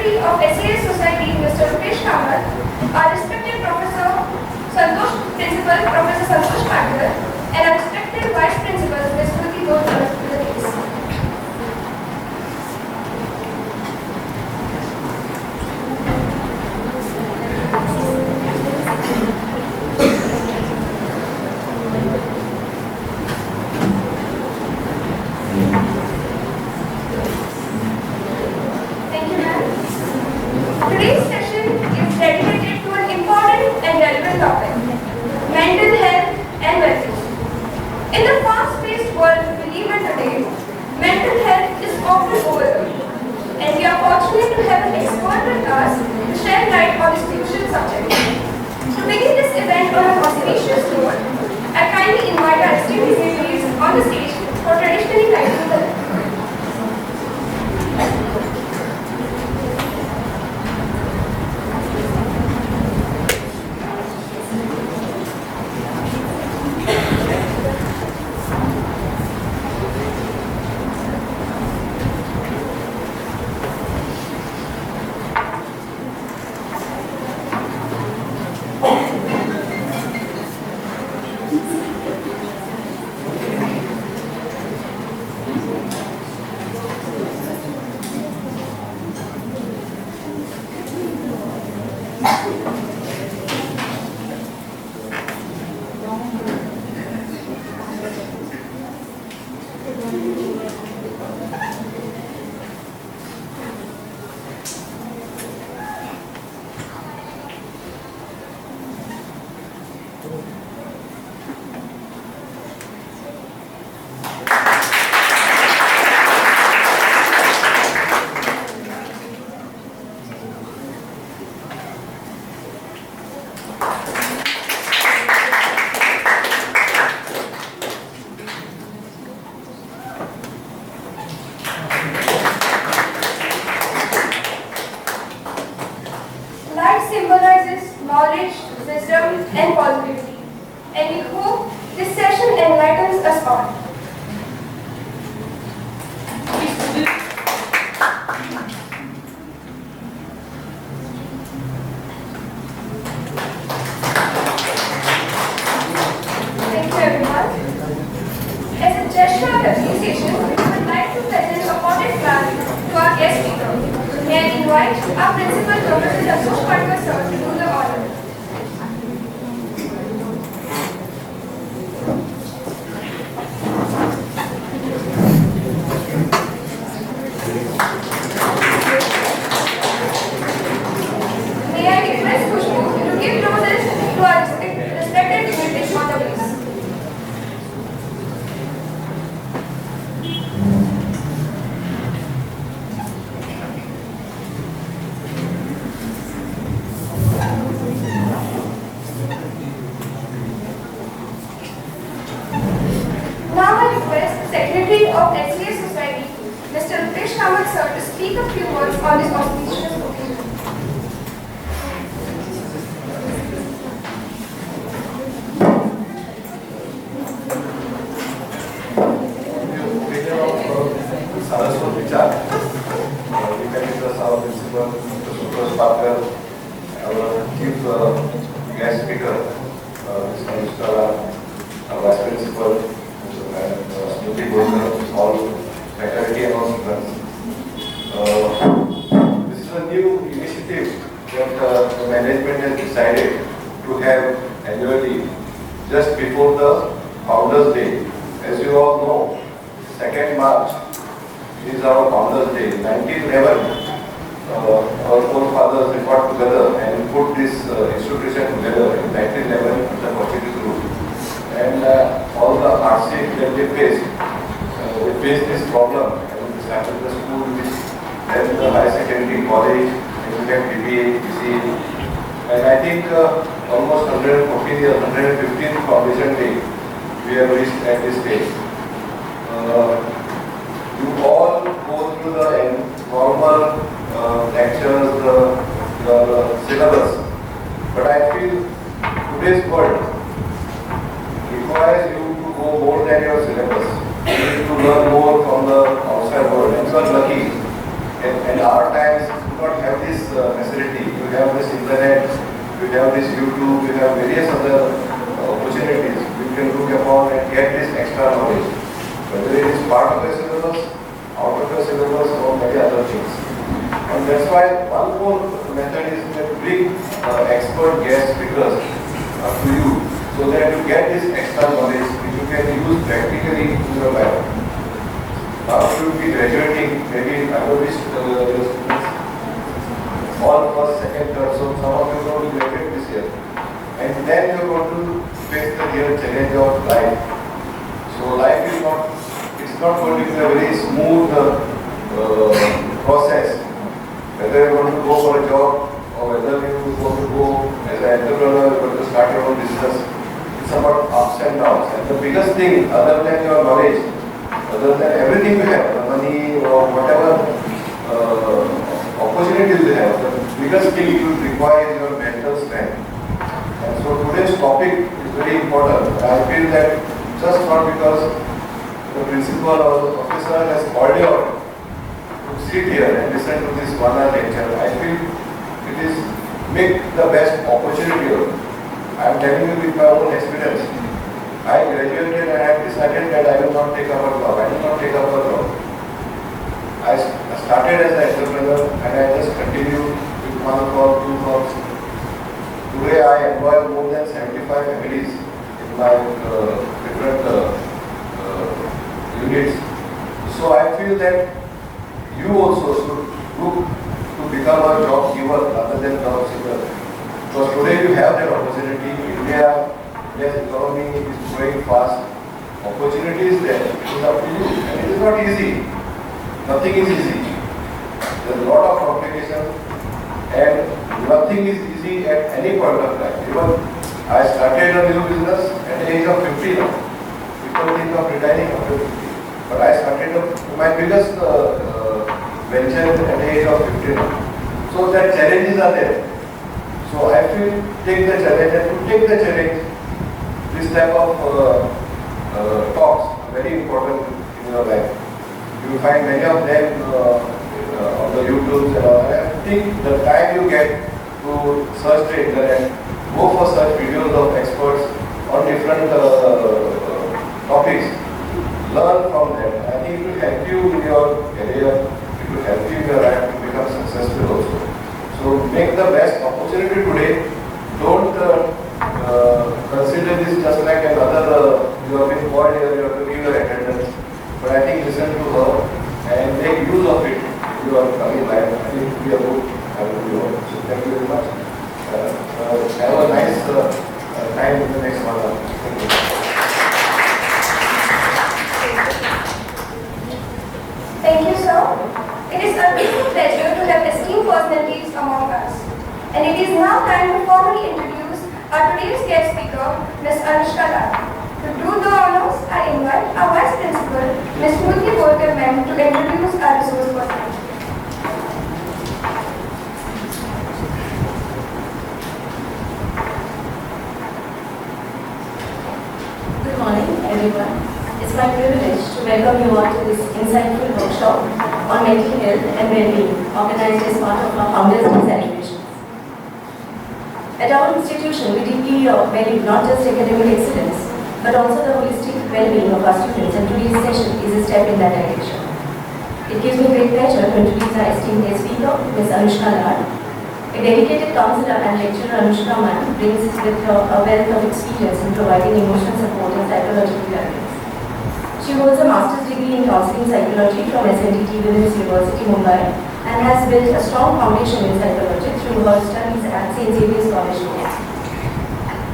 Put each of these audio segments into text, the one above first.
Secretary of SAS Society, Mr. Rupesh Kamath, our respected Professor Santosh Principal, Professor Santosh Patil, and our respected Vice Principal, Ms. Smriti Ghosh, to the case. Thank you, ma'am. Today's session is dedicated to an important and relevant topic, mental health and well-being. In the fast-paced world we live in today, mental health is often overlooked, and we are fortunate to have an expert with us to shed light on this crucial subject. To begin this event on an auspicious note, I kindly invite our esteemed dignitaries on the stage for traditionally lighting the lamp. Light symbolizes knowledge, wisdom, and positivity, and we hope this session enlightens us all. Thank you, everyone. As a gesture of appreciation, we would like to present a potted plant to our guest speaker. May I invite our principal, Professor Santosh Patil, sir, to do the honor. May I request Khushbu to give roses to our respected dignitaries on the place. Now I request the Secretary of SAS Society, Mr. Rupesh Kamath, sir, to speak a few words on this auspicious occasion. Saraswati Char, we can discuss our principal, Mr. Santosh Patil, our chief guest speaker, Mr. Anushka, our vice principal, and Smriti Ghosh, all faculty and all students. This is a new initiative that the management has decided to have annually just before the Founders Day. As you all know, 2nd March is our Founders Day. 1911, our forefathers got together and put this institution together in 1911 under Portuguese rule. And all the hardship that they faced this problem. And this happened in the school, then the higher secondary, college, and then BBA, BCA. And I think almost 114 years, 115th Foundation Day, we have reached at this stage. You all go through the normal lectures, the syllabus, but I feel today's world requires you to go more than your syllabus. You need to learn more from the outside world. And you are lucky. And our times do not have why one more method is to bring expert guest speakers to you, so that you get this extra knowledge which you can use practically in your life. Now you will be graduating, maybe I will wish your students all first, second, third, so some of you will graduate this year. And then you are going to face the real challenge of life. So life is not, it's not going to be a very smooth process. Whether you want to go for a job or whether you want to go as an entrepreneur, you want to start your own business. It's about ups and downs. And the biggest thing, other than your knowledge, other than everything you have, the money or whatever opportunities you have, the biggest thing you require is your mental strength. And so today's topic is very important. I feel that just not because the principal or the professor has called you out to sit here and listen to this 1 hour lecture, I feel it is make the best opportunity. I am telling you with my own experience. I graduated and I have decided that I will not take up a job. I will not take up a job. I started as an entrepreneur and I just continue with 1 crop, 2 crops. Today I employ more than 75 families in my different units. So I feel that you also should look to become a job giver rather than job seeker. Because today you have that opportunity. India's economy is growing fast. Opportunity is there. It is up to you. And it is not easy. Nothing is easy. There is a lot of complication and nothing is easy at any point of time. Even I started a new business at the age of 50 now. People think of retiring after 50. But I started my biggest venture at the age of 50 now. So that challenges are there. So I feel take the challenge, and to take the challenge, this type of talks are very important in your life. You will find many of them on the YouTube and all. I think the time you get to search the internet, go for such videos of experts on different topics, learn from them. I think it will help you in your career, it will help you in your life to become successful also. So make the best opportunity today. Don't consider this just like another, you have been called here, you have to give your attendance. But I think listen to her and make use of it in your coming life. I think it will be a good having you all. So thank you very much. Have a nice time in the next 1 hour. Thank you. Thank you, sir. It is a real pleasure to have esteemed personalities among us. And it is now time to formally introduce our today's guest speaker, Ms. Anushka Lal. To do the honors, I invite our Vice Principal, Ms. Smruti Golkar ma'am, to introduce our resource person. Good morning, everyone. It's my privilege to welcome you all to this insightful workshop on mental health and well-being, organized as part of our Founders' Day celebrations. At our institution, we deeply value not just academic excellence, but also the holistic well-being of our students, and today's session is a step in that direction. It gives me great pleasure to introduce our esteemed guest speaker, Ms. Anushka Lal. A dedicated counselor and lecturer, Anushka ma'am brings with her a wealth of experience in providing emotional support and psychological guidance. She holds a master's degree in counseling psychology from SNDT Women's University, Mumbai, and has built a strong foundation in psychology through her studies at St. Xavier's College.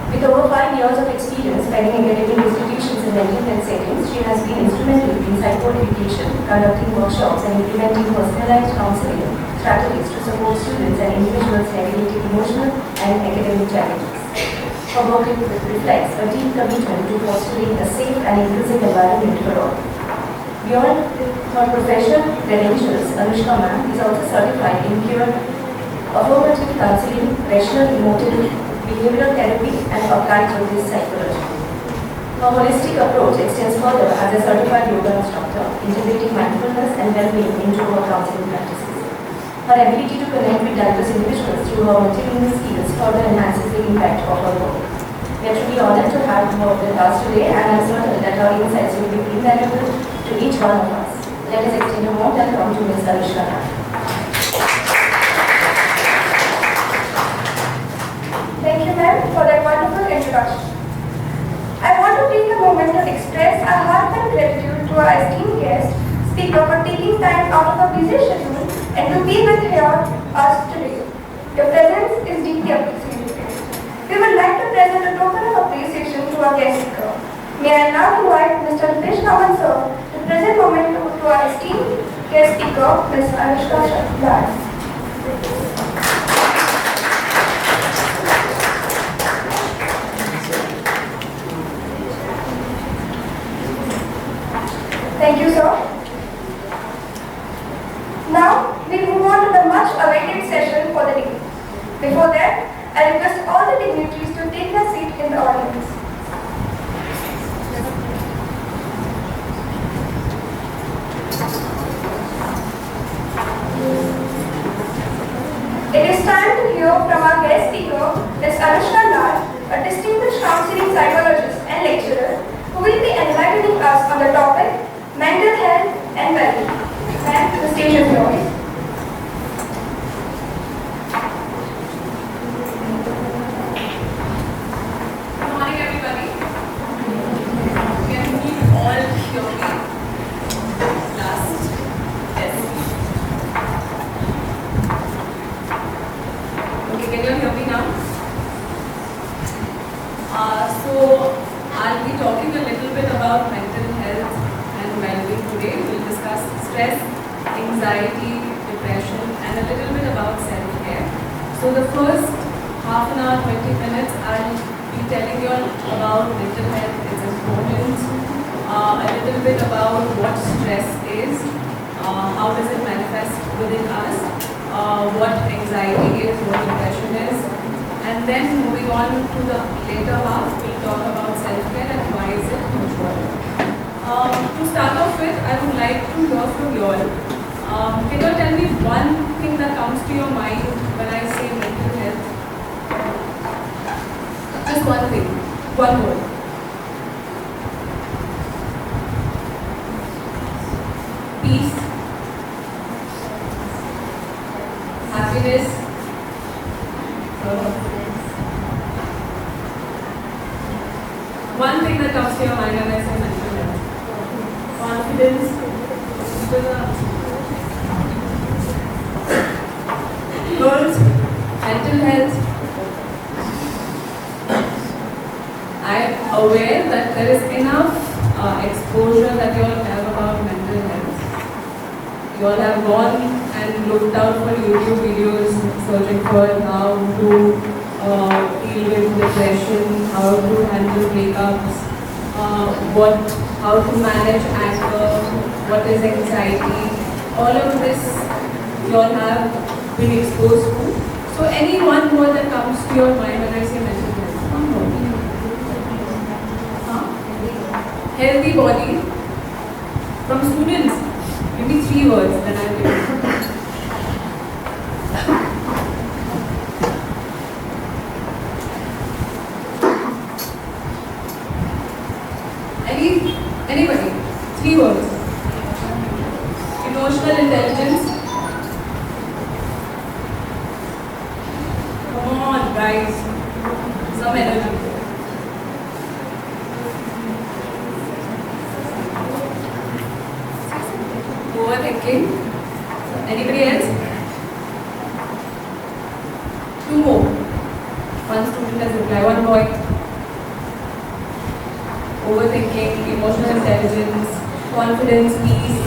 With over 5 years of experience spanning academic institutions in mental health settings, she has been instrumental in psycho-education, conducting workshops and implementing personalized counseling strategies to support students and individuals navigating emotional and academic challenges. Her work reflects a deep commitment to fostering a safe and inclusive environment for all. Beyond her professional credentials, Anushka ma'am is also certified in pure affirmative counseling, rational emotive behavioral therapy, and applied Buddhist psychology. Her holistic approach extends further as a certified yoga instructor, integrating mindfulness and well-being into her counseling practices. Her ability to connect with diverse individuals through her multilingual skills further enhances the impact of her work. We are truly honored to have her with us today, and I am certain that her insights will be invaluable to each one of us. Let us extend a warm welcome to Ms. Anushka Lal. Thank you, ma'am, for that wonderful introduction. I want to take a moment to express our heartfelt gratitude to our esteemed guest, speaker, for taking time out of a busy schedule and to be with us today. Your presence is deeply appreciated. We would like to present a token of appreciation to our guest speaker. May I now invite Mr. Rupesh Kaman sir to present a moment to our esteemed guest speaker, Ms. Anushka Sharma. Thank you, sir. Now, we move on to the much awaited session for the day. Before that, I request all the dignitaries to take their seat in the audience. It is time to hear from our guest speaker, Ms. Anushka Lal, a distinguished counseling psychologist and lecturer, who will be enlightening us on the topic mental health and well-being. Ma'am, the stage is yours. Good morning, everybody. Can you all hear me? Last. Yes. Okay, can you hear me now? So I'll be talking a little bit about mental health and well-being today. We'll discuss stress, anxiety, depression, and a little bit about self-care. So the first half an hour, 20 minutes, I'll be telling you all about mental health, its importance, a little bit about what stress is, how does it manifest within us, what anxiety is, what depression is, and then moving on to the later half, we'll talk about self-care and why is it important. To start off with, I would like to hear from you all. Can you tell me one thing that comes to your mind when I say mental health? Just one thing, one word. Peace, happiness, one thing that comes to your mind when I say mental health. Confidence, girls, mental health. I am aware that there is enough exposure that you all have about mental health. You all have gone and looked out for YouTube videos searching for how to deal with depression, how to handle breakups, how to manage anger, what is anxiety. All of this you all have been exposed to. So any one word that comes to your mind when I say mental health? One word. Healthy body. From students, give me 3 words that I will give. Anybody? 3 words. Emotional intelligence. Come on, guys. Some energy. Overthinking. Anybody else? 2 more. One student has replied. One boy. Overthinking, emotional intelligence, confidence, peace,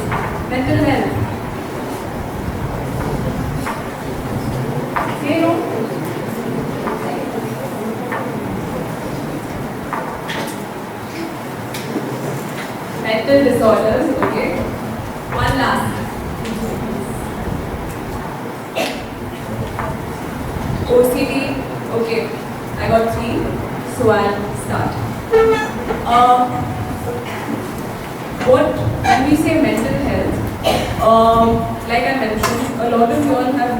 mental health. Say no. Mental disorders, okay. One last. OCD, okay. I got 3, so I'll start. When we say mental health, like I mentioned, a lot of you all have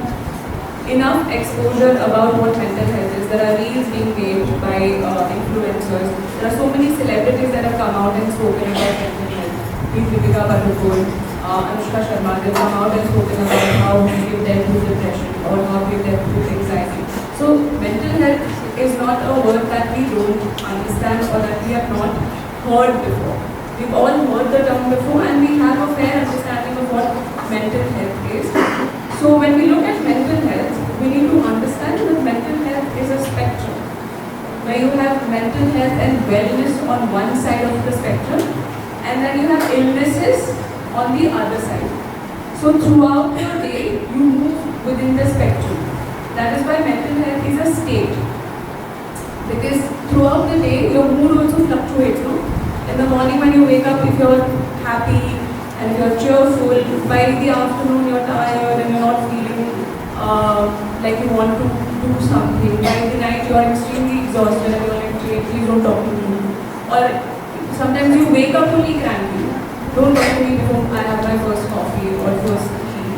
enough exposure about what mental health is. There are reels being made by influencers. There are so many celebrities that have come out and spoken about mental health. Deepika Padukone, Anushka Sharma, they've come out and spoken about how they've dealt with depression or how they've dealt with anxiety. So mental health is not a word that we don't understand or that we have not heard before. We've all heard the term before and we have a fair understanding of what mental health is. So when we look at mental health, we need to understand that mental health is a spectrum, where you have mental health and wellness on one side of the spectrum, and then you have illnesses on the other side. So throughout your day, you move within the spectrum. That is why mental health is a state. Because throughout the day, your mood also fluctuates. No? In the morning when you wake up, if you're happy and if you're cheerful, by the afternoon you're tired and you're not feeling like you want to do something. By the night you're extremely exhausted and you're like, please don't talk to me. Or sometimes you wake up fully cranky. Don't talk to me before I have my first coffee or first tea.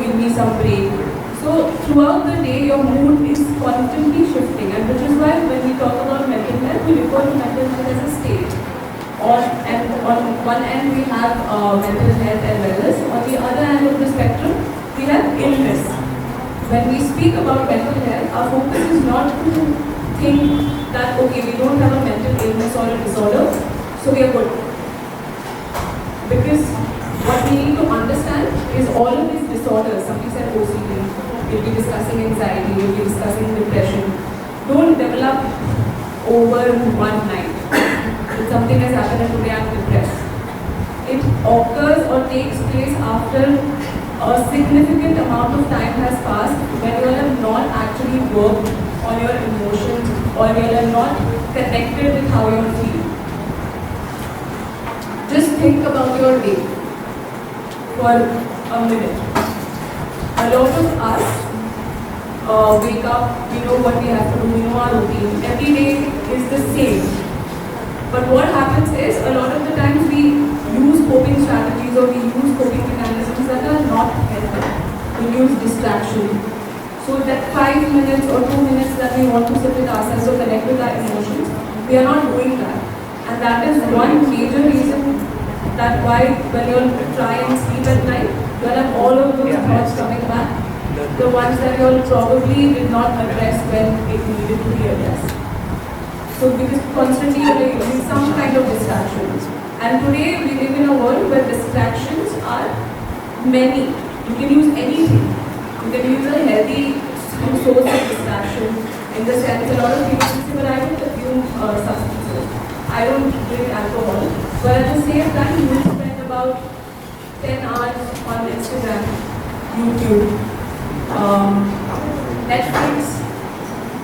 Give me some break. So throughout the day, your mood is constantly shifting, and which is why when we talk about mental health, we refer to mental health as a state. On one end, we have mental health and wellness. On the other end of the spectrum, we have illness. When we speak about mental health, our focus is not to think that, okay, we don't have a mental illness or a disorder, so we are good. Because what we need to understand is all of these disorders, somebody said OCD, we'll be discussing anxiety, we'll be discussing depression, don't develop over one night. If something has happened and today I'm depressed. It occurs or takes place after a significant amount of time has passed when you have not actually worked on your emotions or you are not connected with how you feel. Just think about your day for a minute. A lot of us wake up, we know what we have to do, we know our routine. Every day is the same. But what happens is, a lot of the times we use coping strategies or we use coping mechanisms that are not helpful. We use distraction. So that 5 minutes or 2 minutes that we want to sit with ourselves or connect with our emotions, we are not doing that. And that is one major reason that why when you try and sleep at night, you'll have all of those thoughts coming back. The ones that you probably did not address when it needed to be addressed. So because constantly you're using some kind of distractions. And today we live in a world where distractions are many. You can use anything. You can use a healthy source of distraction. In the sense, a lot of people say, but I don't consume substances. I don't drink alcohol. But at the same time, you will spend about 10 hours on Instagram, YouTube, Netflix,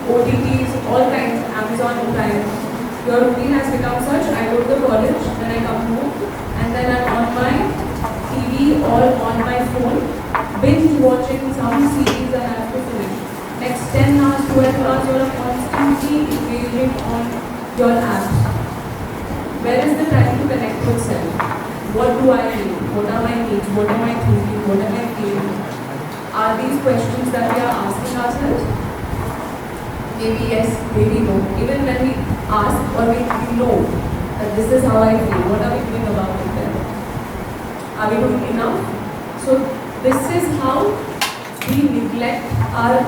OTTs, all kinds, Amazon Prime. Your routine has become such, I go to the college, then I come home, and then I'm on my TV or on my phone, binge watching some series I have to finish. Next 10 hours, 12 hours, you are constantly engaging on your apps. Where is the time to connect with self? What do I need? What are my needs? What am I thinking? What am I feeling? Are these questions that we are asking ourselves? Maybe yes, maybe no. Even when we ask or we know that this is how I feel, what are we doing about it then? Are we doing enough? So this is how we neglect our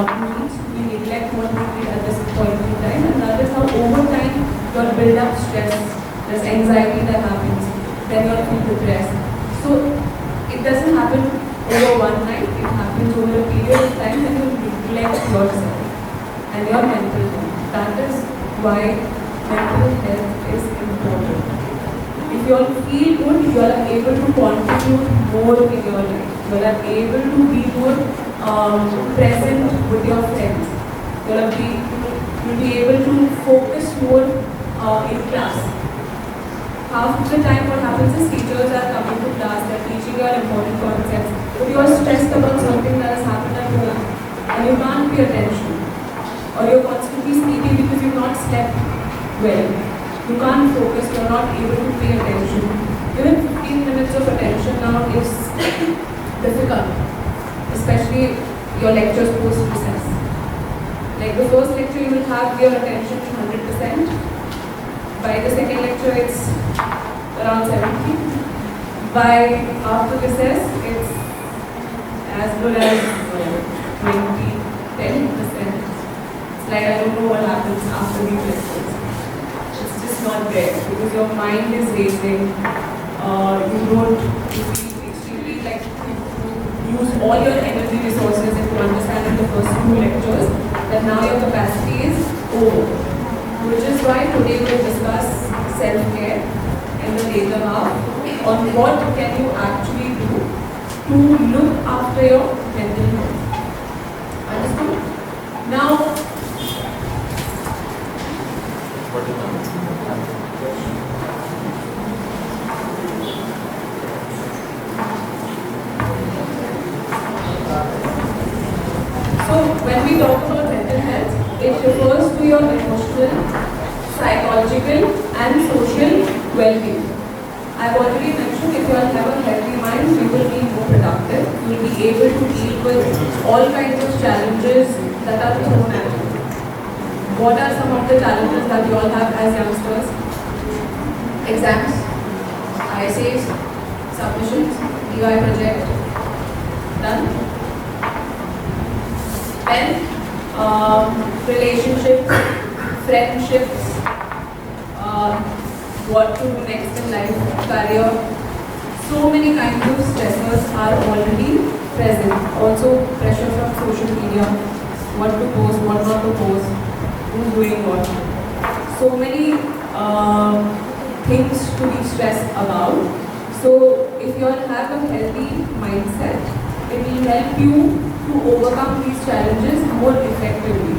needs, we neglect what we need at this point in time, and that is how over time you'll build up stress, there's anxiety that happens, then you'll feel depressed. So it doesn't happen over one night, it happens over a period of time and you neglect yourself and your mental health. That is why mental health is important. If you all feel good, you are able to contribute more in your life. You are able to be more present with your friends. You will be able to focus more in class. Half of the time what happens is teachers are coming to class, they are teaching you important concepts, but you are stressed about something that has happened at home and you can't pay attention. Or you're constantly sleeping because you've not slept well. You can't focus, you're not able to pay attention. Even 15 minutes of attention now is difficult, especially your lectures post-recess. Like the first lecture you will have your attention 100%. By the second lecture it's around 70. By after recess it's as good as 20. 10%. It's like I don't know what happens after these lectures. It's just not there because your mind is racing. You feel extremely like you use all your energy resources and to understand in the first two lectures that now your capacity is over. Which is why today we'll discuss self-care in the later half on what can you actually do to look after your mental health. Understood? Now, so when we talk about mental health, it refers to your emotional, psychological and social well-being. I've already mentioned if you all have a healthy mind, you will be more productive. You will be able to deal with all kinds of challenges that are thrown at you. What are some of the challenges that you all have as youngsters? Exams, ISAs, submissions, EY project, done. Then, relationships, friendships, what to do next in life, career. So many kinds of stressors are already present. Also pressure from social media, what to post, what not to post, who's doing what. So many things to be stressed about. So if you all have a healthy mindset, it will help you to overcome these challenges more effectively.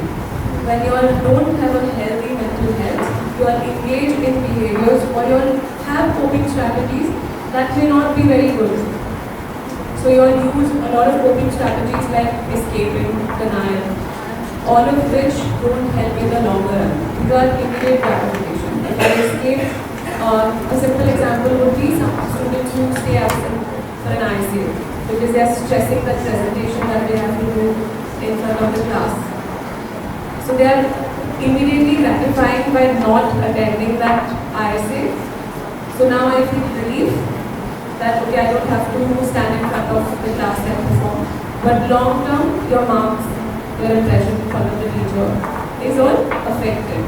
When you all don't have a healthy mental health, you are engaged in behaviors or you all have coping strategies that may not be very good. So you all use a lot of coping strategies like escaping, denial, all of which don't help in the longer run. These are immediate gratification. If you escape, a simple example would be some students who stay absent for an ICA because they are stressing that presentation that they have to do in front of the class. So they are immediately gratifying by not attending that ISA. So now I feel relief that okay, I don't have to stand in front of the class and perform. But long term, your marks, your impression in front of the teacher is all affected.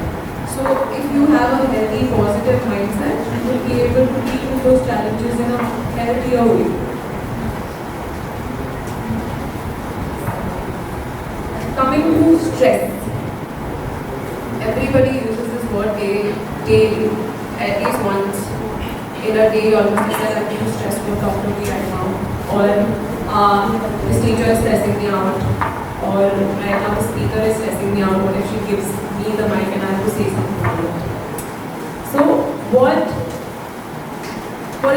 So if you have a healthy, positive mindset, you will be able to deal with those challenges in a healthier way. Coming to stress. Everybody uses this word daily, at least once in a day. You almost say that I'm stressed, don't talk to me right now, or this teacher is stressing me out, or right now the speaker is stressing me out. What if she gives me the mic and I have to say something about it? So what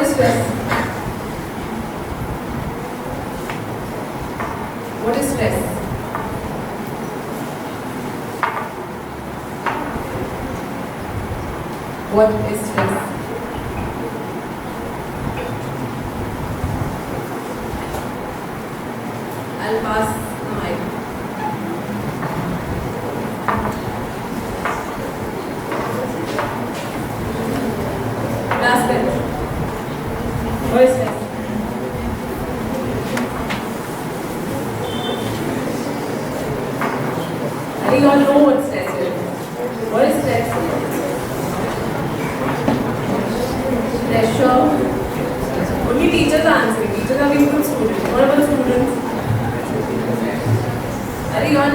is stress? What is stress? What is stress? I'll pass the mic. Last bench. What is stress? I think you all know what stress is. What is stress? Pressure. Only teachers are answering. Teachers are being good students. What about the students? Are you all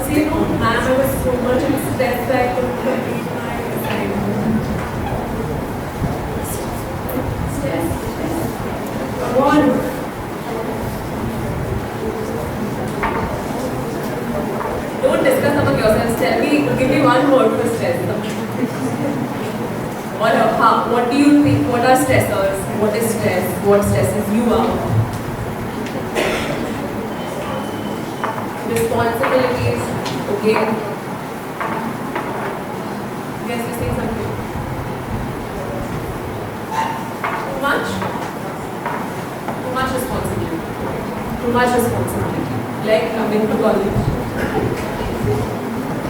say no, ma'am, I was so much in stress that I couldn't complete my assignment. Stress. Come on. Don't discuss among yourselves. Give me one word for stress. What do you think? What are stressors? What is stress? What stresses you out? Responsibilities. Okay. Yes, you say something. Too much? Too much responsibility. Too much responsibility. Like coming to college,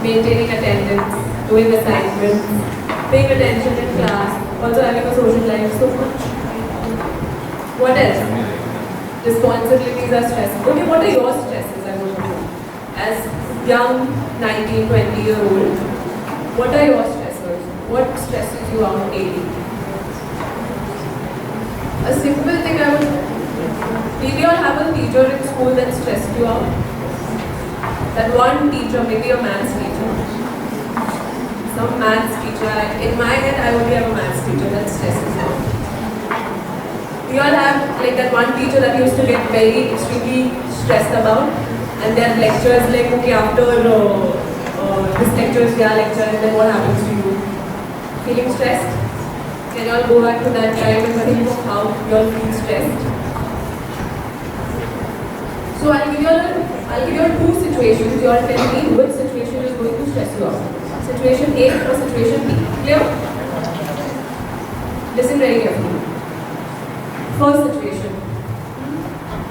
maintaining attendance, doing assignments, paying attention in class, also having a social life, so much. What else? Responsibilities are stressful. Okay, what are your stresses? I want to know. as young 19, 20-year-old, what are your stressors? What stresses you out daily? A simple thing I would, maybe you'll have a teacher in school that stressed you out. That one teacher, maybe a maths teacher. Some maths teacher. In my head, I only have a maths teacher that stresses me out. We all have like that one teacher that used to get very extremely stressed about, and their lectures like, okay, after this lecture is your lecture, and then what happens to you? Feeling stressed? Can you all go back to that time and think of how you all feel stressed? So I'll give you all two situations. You all tell me which situation is going to stress you out. Situation A or situation B. Clear? Listen very carefully. First situation.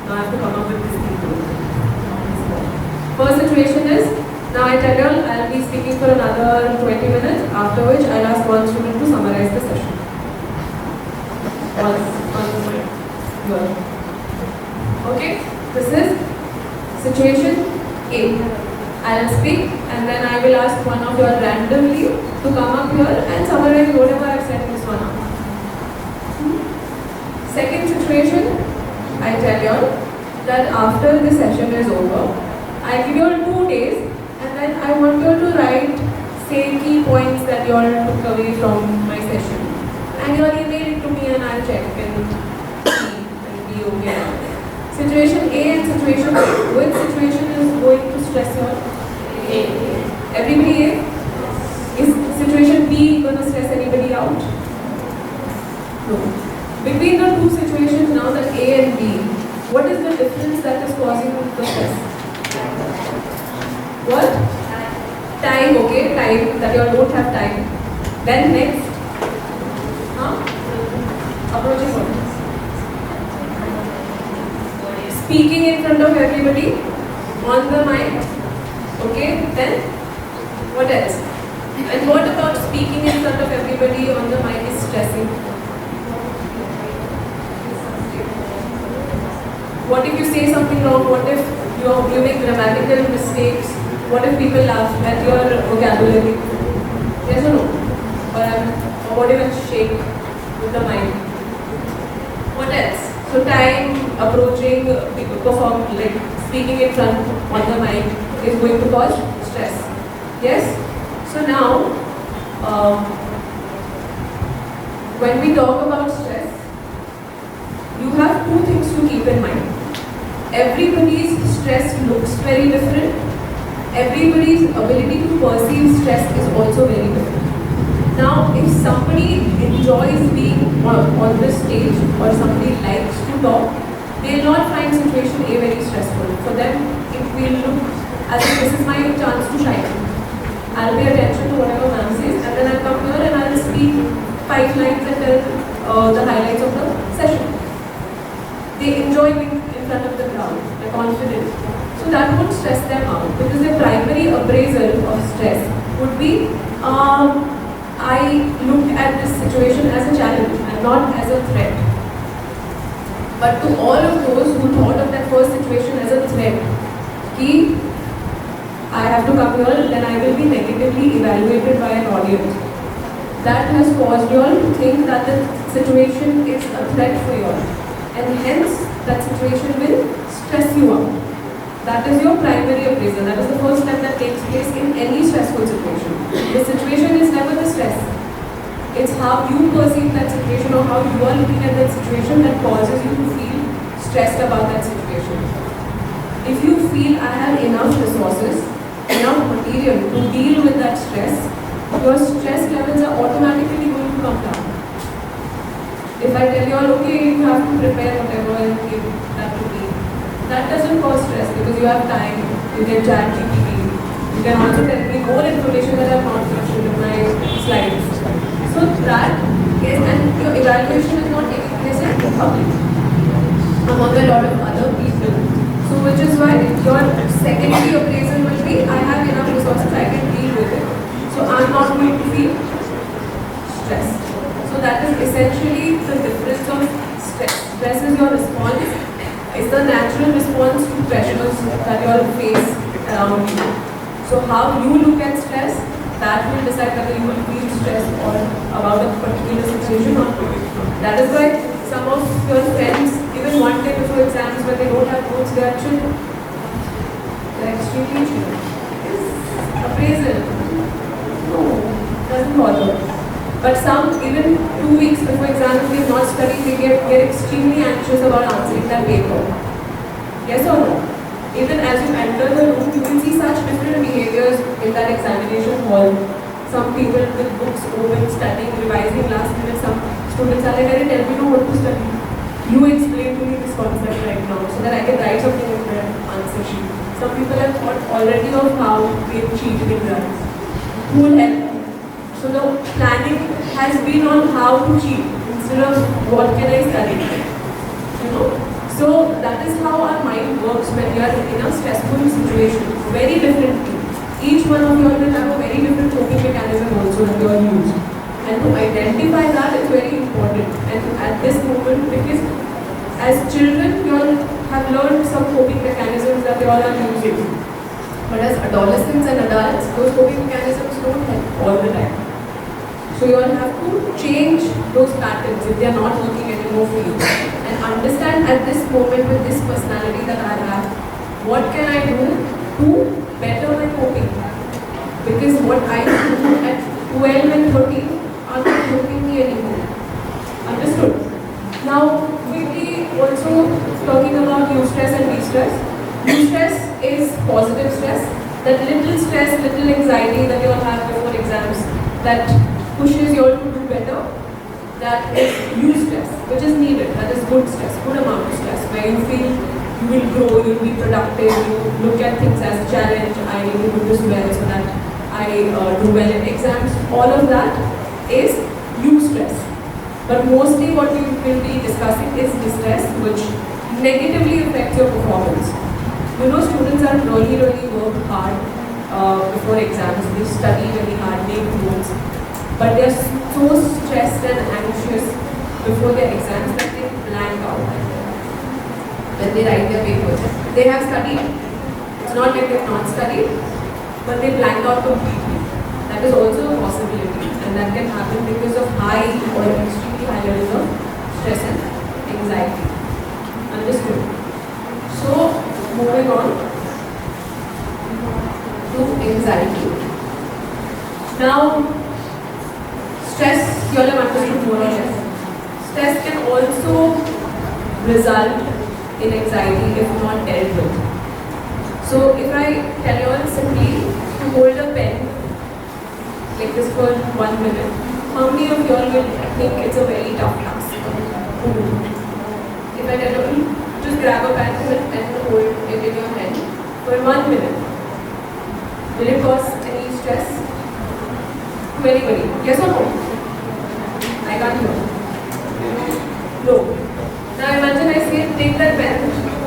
Now I have to come up with this thing. First situation is, now I tell you all, I'll be speaking for another 20 minutes, after which I'll ask one student to summarize the session. Okay, this is situation A. I'll speak and then I will ask one of you randomly to come up here and summarize whatever I've said in this one hour. Second situation, I tell you all that after the session is over, I give you all 2 days and then I want you to write, say, key points that you all took away from my session. And you all email it to me and I'll check and see and be okay. Situation A and situation B. Which situation is going to stress you all? A. Everybody A? Is situation B going to stress anybody out? No. Between the two situations now, that A and B, what is the difference that is causing the stress? What? Time, okay, time, that you all don't have time. Then next, approaching what? Speaking in front of everybody, on the mic, okay, then what else? And what about speaking in front of everybody on the mic is stressing? What if you say something wrong? What if you make grammatical mistakes? What if people laugh at your vocabulary? Yes or no? Or what if you shake with the mic? What else? So time, approaching, perform, like speaking in front on the mic is going to cause stress. Yes? So now, when we talk about stress, you have 2 things to keep in mind. Everybody's stress looks very different. Everybody's ability to perceive stress is also very different. Now, if somebody enjoys being on this stage or somebody likes to talk, they will not find situation A very stressful. For them, it will look as if this is my chance to shine. I'll pay attention to whatever ma'am says and then I'll come here and I'll speak 5 lines and tell the highlights of the session. They enjoy being in front of the crowd, they're confident. So that would stress them out because their primary appraisal of stress would be I looked at this situation as a challenge and not as a threat. But to all of those who thought of that first situation as a threat, I have to come here, then I will be negatively evaluated by an audience. That has caused you all to think that the situation is a threat for you all. And hence, that situation will stress you out. That is your primary appraisal. That is the first step that takes place in any stressful situation. The situation is never the stress. It's how you perceive that situation or how you are looking at that situation that causes you to feel stressed about that situation. If you feel I have enough resources, enough material to deal with that stress, your stress levels are automatically going to come down. If I tell you all, okay, you have to prepare whatever and give that to me, that doesn't cause stress because you have time, you can chat GPT. You can also tell me more information that I have not mentioned in my slides. So that is, and your evaluation is not taking place in public among a lot of other people. So which is why your secondary appraisal will be, I have enough resources, I can deal with it. So I'm not going to feel stressed. So that is essentially the difference of stress. Stress is your response. It's the natural response to pressures that you all face around you. So how you look at stress, that will decide whether you will feel stressed or about a particular situation or not. That is why some of your friends, even one day before exams when they don't have notes, they are chill. They're extremely chill. Is appraisal. No, doesn't bother. But some, even 2 weeks before exams, if they have not studied, they get extremely anxious about answering that paper. Yes or no? Even as you enter the room, you will see such different behaviors in that examination hall. Some people with books open, studying, revising last minute. Some students are like, "Arey, tell me now what to study. You explain to me this concept right now so that I can write something in the answer sheet." Some people have thought already of how they've cheated in runs. Who will help? So the planning has been on how to cheat instead of what can I study. You know? So that is how our mind works when we are in a stressful situation. Very differently. Each one of you all will have a very different coping mechanism also that you all use. And to identify that is very important. And at this moment, because as children, you all have learned some coping mechanisms that they all are using. But as adolescents and adults, those coping mechanisms don't help all the time. So you all have to change those patterns if they are not working anymore for you. And understand at this moment with this personality that I have, what can I do to better my coping? Because what I do at 12 and 13 are not helping me anymore. Understood? Now, quickly also talking about eustress and de-stress. Eustress is positive stress. That little stress, little anxiety that you all have before exams that pushes you all to do better. That is eustress, which is needed. That is good stress, good amount of stress, where you feel you will grow, you will be productive, you look at things as a challenge. I need to do this well so that I do well in exams. All of that is eustress. But mostly what we will be discussing is distress, which negatively affects your performance. You know, students are really work hard before exams. They study very hard, make notes. But they are so stressed and anxious before their exams that they blank out when they write their papers. They have studied. It's not like they have not studied, but they blank out completely. That is also a possibility, and that can happen because of high or extremely high levels of stress and anxiety. Understood? So, moving on to anxiety. Now, stress, you all have understood more or less. Stress can also result in anxiety if not dealt with. So if I tell you all simply to hold a pen like this for 1 minute, how many of you all will think it's a very tough task? If I tell you just grab a pen and hold it in your hand for 1 minute, will it cause any stress to anybody? Yes or no? I can't hear. No. Now imagine I say take that pen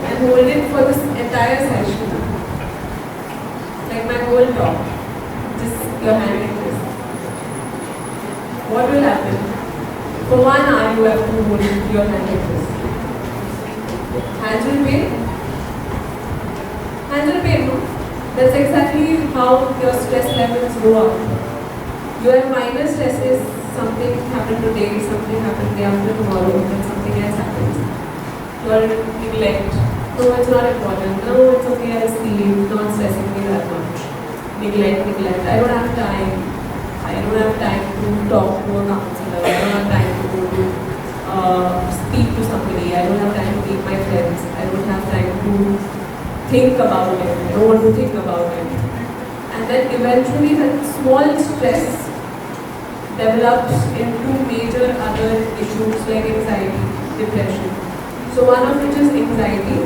and hold it for this entire session. Like my whole talk. Just your hand like this. What will happen? For 1 hour you have to hold your hand like this. Hands will pain? Hands will pain, no? That's exactly how your stress levels go up. Your minor stresses, something happened today, something happened day after tomorrow, then something else happens. Your neglect. No, it's not important. No, it's okay, I'll sleep, not stressing me that much. Neglect. I don't have time. I don't have time to talk to a counselor. I don't have time to go to speak to somebody. I don't have time to meet my friends. I don't have time to think about it. I don't want to think about it. And then eventually that small stress develops into major other issues like anxiety, depression. So one of which is anxiety.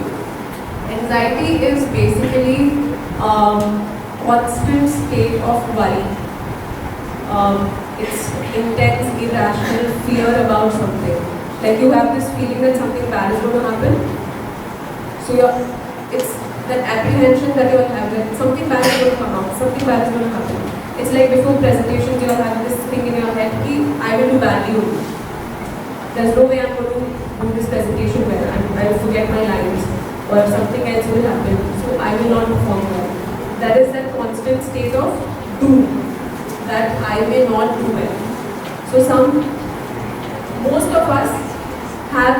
Anxiety is basically constant state of worry. It's intense, irrational fear about something. Like you have this feeling that something bad is going to happen. So it's that apprehension that you have that something bad is going to come out, something bad is going to happen. It's like before presentations you have this thing in your head, I will do badly. There's no way I'm going to do this presentation well. I will forget my lines or something else will happen. So I will not perform well. There is that constant state of do, that I may not do well. So most of us have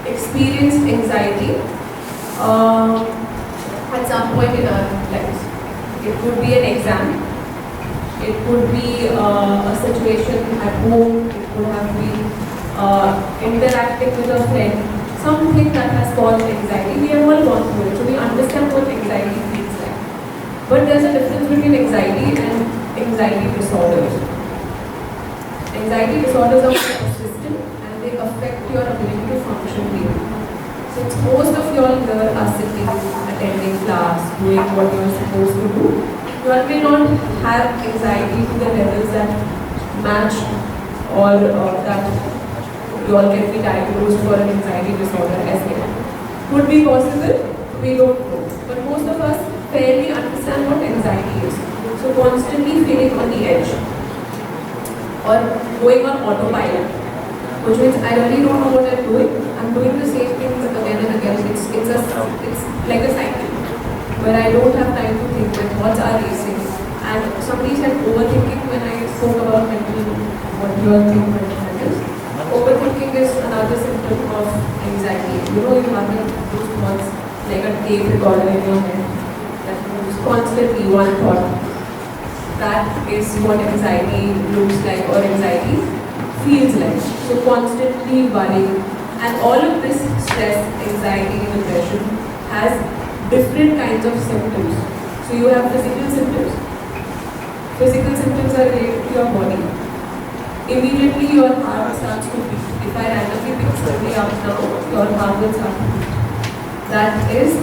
experienced anxiety at some point in our lives. It could be an exam, it could be a situation at home, it could have been interacting with a friend, something that has caused anxiety. We have all gone through it, so we understand what anxiety feels like. But there's a difference between anxiety and anxiety disorders. Anxiety disorders are more persistent and they affect your ability to function daily. Since most of you all here are sitting, attending class, doing what you are supposed to do, you all may not have anxiety to the levels that match or that you all can be diagnosed for an anxiety disorder as well. Could be possible, we don't know. But most of us fairly understand what anxiety is. So constantly feeling on the edge or going on autopilot, which means I really don't know what I'm doing. I'm doing the same things again and again. It's like a cycle where I don't have time to think. My thoughts are racing. And somebody said overthinking when I spoke about mental, what you all think mental health is. Overthinking is another symptom of anxiety. You know, you have those thoughts like a tape recorder in your head that moves constantly one thought. That is what anxiety looks like or anxiety feels like. So constantly worrying. And all of this stress, anxiety, depression has different kinds of symptoms. So you have physical symptoms. Physical symptoms are related to your body. Immediately your heart starts to beat. If I randomly pick somebody up now, your heart will start to beat. That is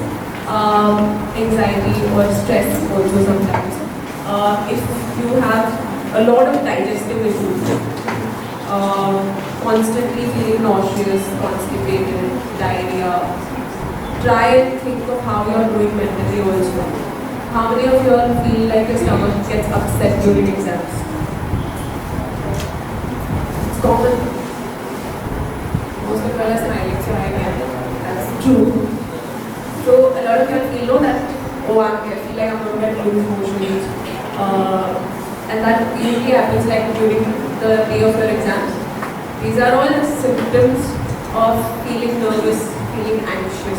anxiety or stress also sometimes. If you have a lot of digestive issues, constantly feeling nauseous, constipated, diarrhea, try and think of how you are doing mentally also. How many of you all feel like your stomach gets upset during exams? It's common. Most of you all are smiling, so I get it. That's true. So a lot of you all feel, no, that, oh, I feel like I'm going to get loose motions. And that usually happens like during the day of your exams. These are all symptoms of feeling nervous, feeling anxious.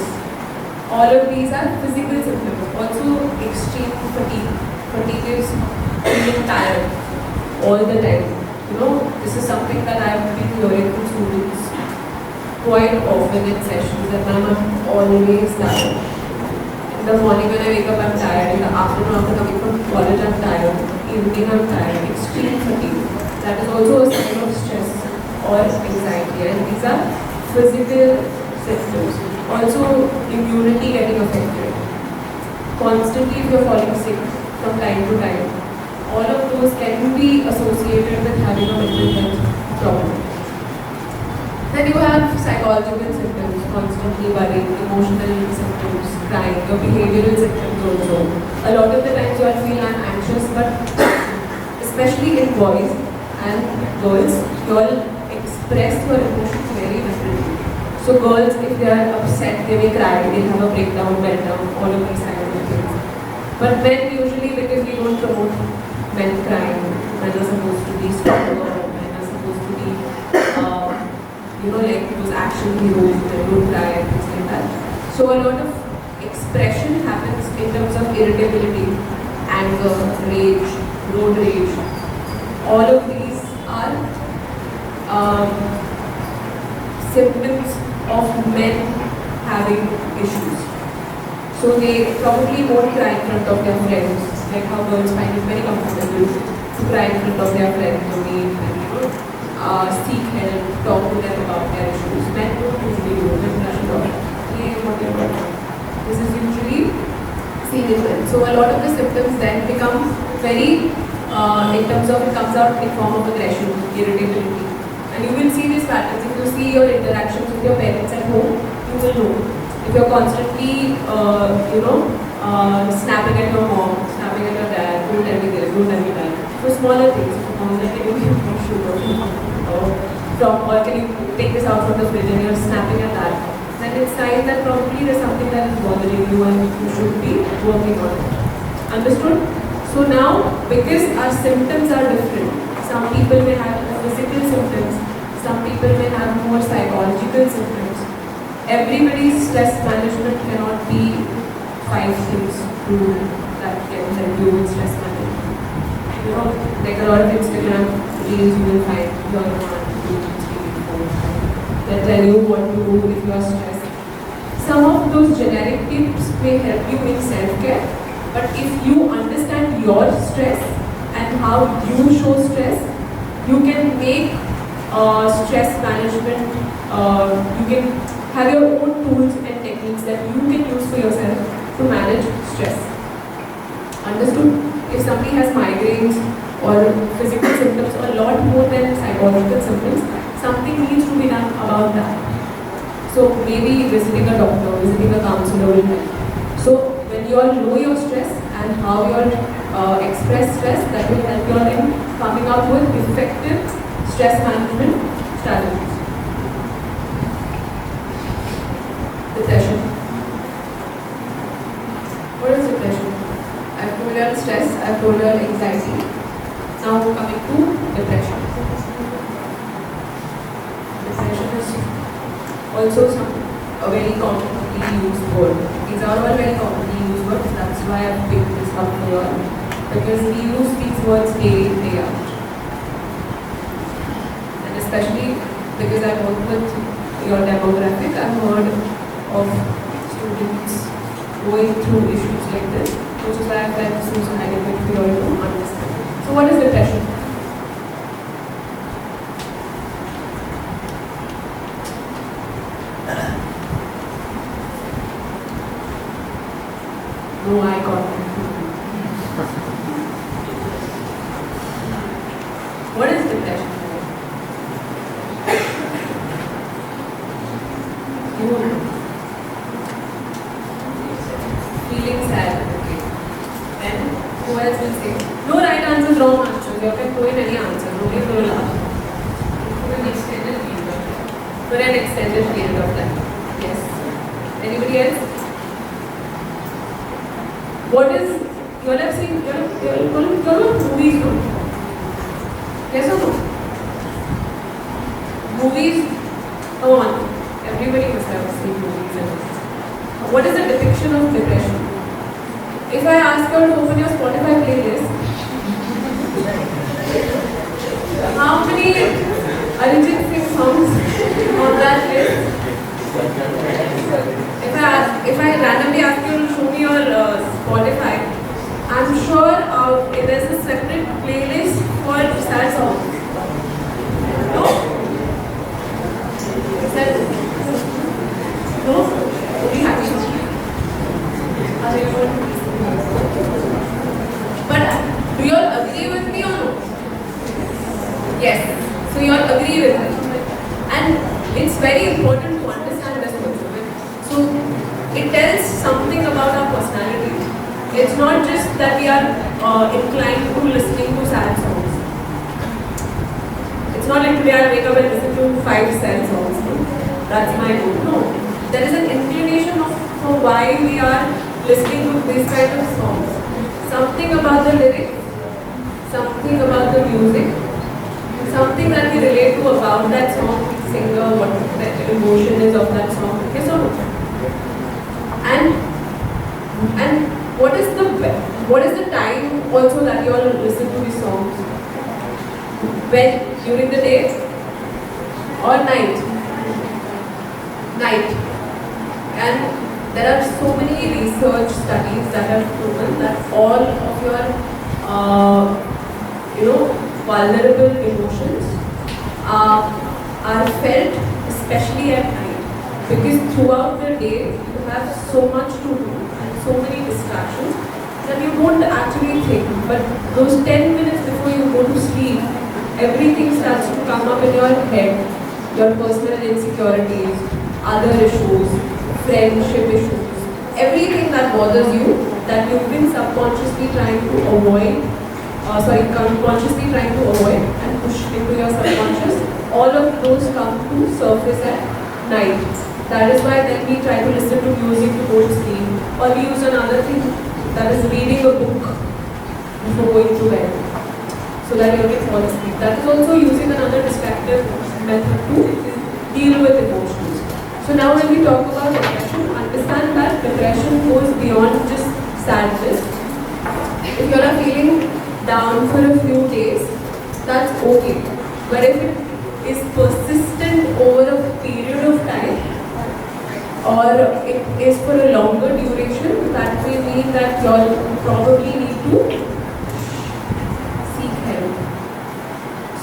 All of these are physical symptoms. Also extreme fatigue. Fatigue is feeling tired all the time. You know, this is something that I've been hearing from students quite often in sessions, that I'm always tired. In the morning when I wake up, I'm tired. In the afternoon after coming from college, I'm tired. Evening, I'm tired. Extreme fatigue. That is also a sign of stress or anxiety, and these are physical symptoms. Also, immunity getting affected. Constantly, if you're falling sick from time to time, all of those can be associated with having a mental health problem. Then you have psychological symptoms, constantly worrying, emotional symptoms, crying, your behavioral symptoms also. A lot of the times you all feel anxious, but especially in boys and girls, you all express your emotions very differently. So girls, if they are upset, they may cry, they have a breakdown, meltdown, all of these kinds of things. But men usually, because we don't promote men crying, men are supposed to be stronger, men are supposed to be, like those action heroes that don't cry and things like that. So a lot of expression happens in terms of irritability, anger, rage, road rage. All of these are symptoms of men having issues. So they probably won't cry in front of their friends, like how girls find it very comfortable to cry in front of their friends only, and seek help, talk to them about their issues. Men don't usually do. Men brush it off. Whatever. This is usually seen in men. So a lot of the symptoms then become very, in terms of, it comes out in form of aggression, irritability. And you will see these patterns. If you see your interactions with your parents at home, you will know. If you're constantly, snapping at your mom, snapping at your dad, don't tell me this, don't tell me that. So smaller things. Mom, can you give me sugar? Or can you take this out from the fridge and you're snapping at that? Then it's sign that probably there's something that is bothering you and you should be working on it. Understood? So now, because our symptoms are different, some people may have physical symptoms, some people may have more psychological symptoms. Everybody's stress management cannot be 5 things that can help you with stress management. You know, like a lot of Instagram reels you will find, you're 1, 2, 3, 4, 5. They tell you what to do if you are stressed. Some of those generic tips may help you in self-care, but if you understand your stress and how you show stress, you can make stress management, you can have your own tools and techniques that you can use for yourself to manage stress. Understood? If somebody has migraines or physical symptoms a lot more than psychological symptoms, something needs to be done about that. So maybe visiting a doctor, visiting a counselor will help. So when you all know your stress and how you all express stress, that will help you all in coming up with effective stress management strategies. Depression. What is depression? I've told you all stress, I've told you all anxiety. Now coming to depression. Depression is also a very commonly used word. These are all very commonly used words. That's why I've picked this up for you all. Because we use these words day in, day out. And especially because I work with your demographic, I've heard of students going through issues like this, which is why I felt this is adequate for you all to understand. So what is depression? No eye contact. What is depression? You know. Feeling sad. Okay. Then who else will say? No right answers, wrong answers. You can throw in any answer. Nobody will laugh. For an extended period of time. For an extended period of time. Yes. Anybody else? What is, you all have seen, you all movies, no? Yes or no? Movies, come on, everybody must have seen movies. What is the depiction of depression? If I ask you to open your Spotify playlist, how many Arijit Singh songs on that list? If I randomly ask you to show me your Spotify, I'm sure there's a separate playlist for sad songs. No? Is that no? Be happy. Are you good? But do you all agree with me or no? Yes. So you all agree with me. And it's very important to understand this also. So it tells something about our personality. It's not just that we are inclined to listening to sad songs. It's not like today I wake up and listen to 5 sad songs. That's my goal. No. There is an inclination for why we are listening to this kind of songs. Something about the lyrics, something about the music, something that we relate to about that song, singer, what the emotion is of that song. Yes or no? And what is the time also that you all listen to these songs? When? During the day or night? Night. And there are so many research studies that have proven that all of your vulnerable emotions are felt especially at night, because throughout the day you have so much to do and so many distractions that you won't actually think, but those 10 minutes before you go to sleep, everything starts to come up in your head, your personal insecurities, other issues, friendship issues, everything that bothers you that you've been subconsciously trying to avoid, consciously trying to avoid and push into your subconscious, all of those come to surface at night. That is why then we try to listen to music to go to sleep, or we use another thing that is reading a book before going to bed, so that you can fall asleep. That is also using another distractive method to deal with emotions. So now when we talk about depression, understand that depression goes beyond just sadness. If you are feeling down for a few days, that's okay. But if it is persistent over a period of time, or it is for a longer duration, that may mean that you probably need to seek help.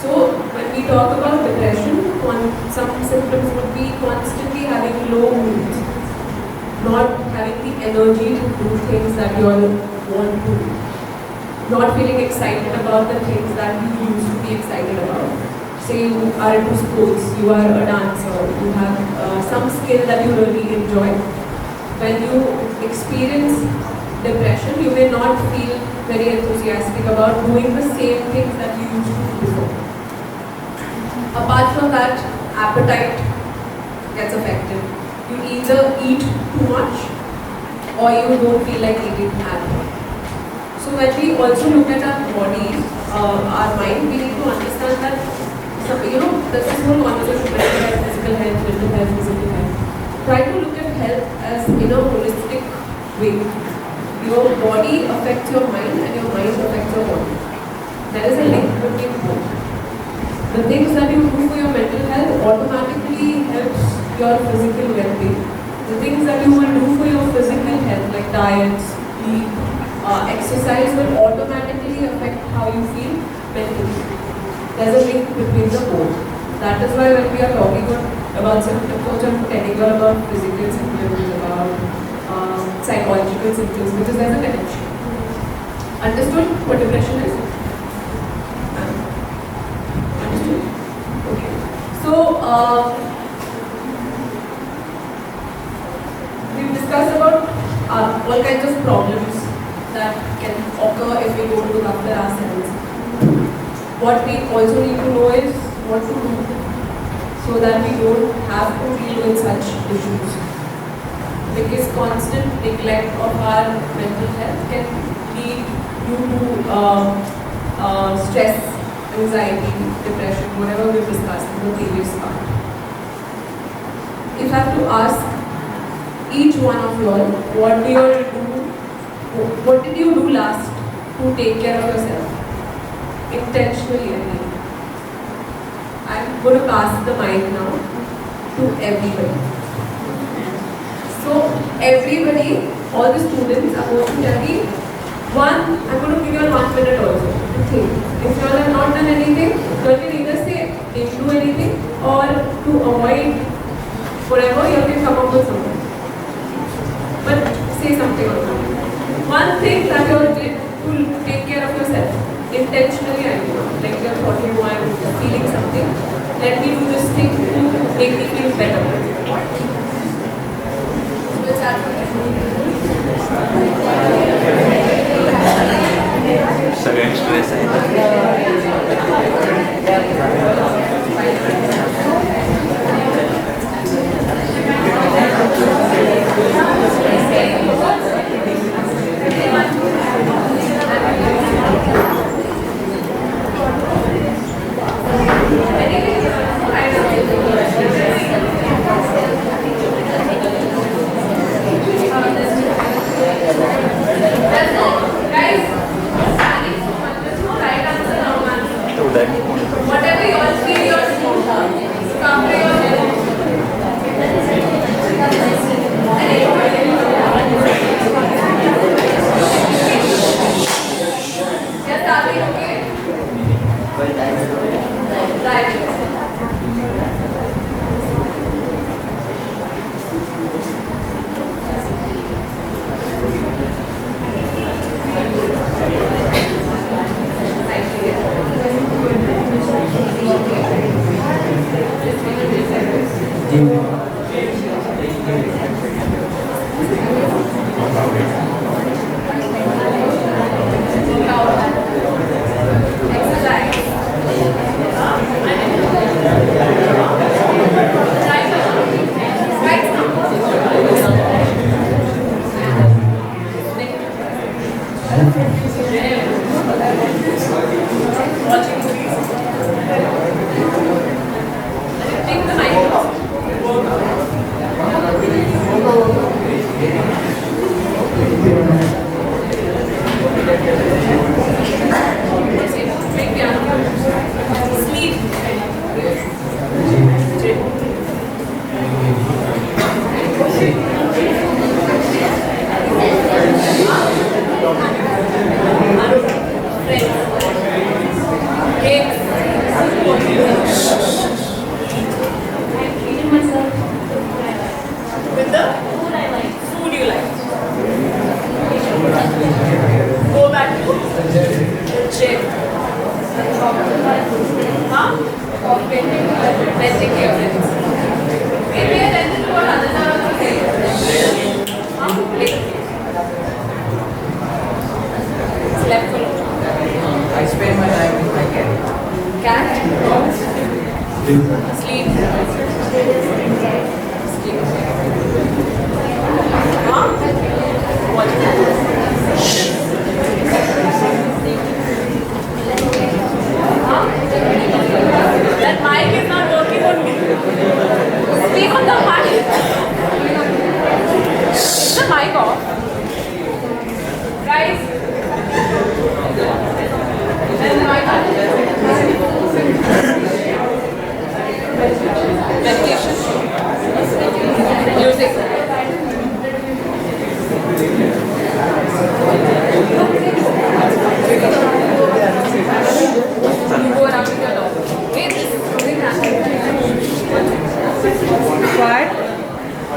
So when we talk about depression, some symptoms would be constantly having low moods, not having the energy to do things that you all want to do, not feeling excited about the things that you used to be excited about. Say you are into sports, you are a dancer, you have some skill that you really enjoy. When you experience depression, you may not feel very enthusiastic about doing the same things that you used to do before. Apart from that, appetite gets affected. You either eat too much or you don't feel like eating at all. So when we also look at our bodies, our mind, we need to understand that this is whole conversation mental health, physical health, physical health. Try to look at health as in a holistic way. Your body affects your mind and your mind affects your body. There is a link between both. The things that you do for your mental health automatically helps your physical well-being. The things that you will do for your physical health, like diet, sleep, exercise, will automatically affect how you feel mentally. There's a link between the both. That is why when we are talking about symptom coach, I'm telling you about physical symptoms, about psychological symptoms, because there's a connection. Understood what depression is? Understood? Okay. So, we've discussed about all kinds of problems that can occur if we don't look after ourselves. What we also need to know is what to do so that we don't have to deal with such issues. Because constant neglect of our mental health can lead you to stress, anxiety, depression, whatever we've discussed in the previous part. If I have to ask each one of you all, what did you do last to take care of yourself? Intentionally, I mean. I'm going to pass the mic now to everybody. So, everybody, all the students are going to tell me I'm going to give you 1 minute also to think. If you all have not done anything, you all can either say didn't do anything or to avoid whatever, you all can come up with something. But say something or something. One thing that you all did to take care of yourself. Intentionally, I do. Like you're talking, I'm feeling something. Let me do this thing to make me feel better. Let's start सगळ्यांनी stress आहे Whatever you all feel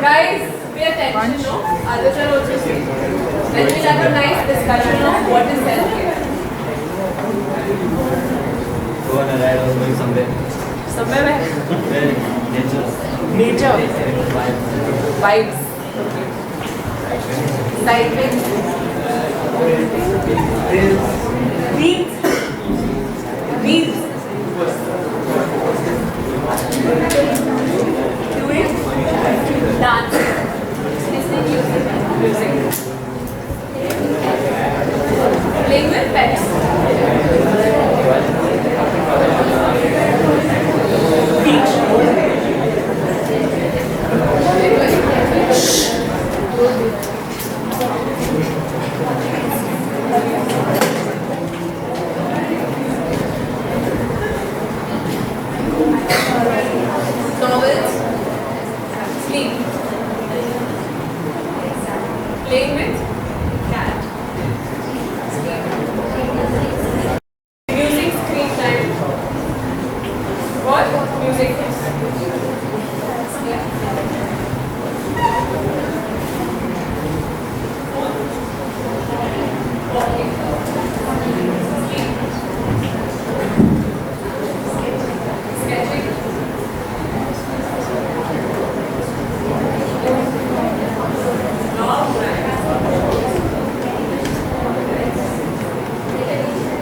Guys, pay attention, no? Others are also saying. Then we'll have a nice discussion of what is self-care. Go on a ride or going somewhere. Somewhere where? Nature. Nature. Vibes. Cycling. Reels. Reels. Doing dance. Listening music. Playing with pets. Beach. Novels. Sleep. Playing with cat. Sleep. Music, screen time. What? Music. Walking. Sleep. Sketching.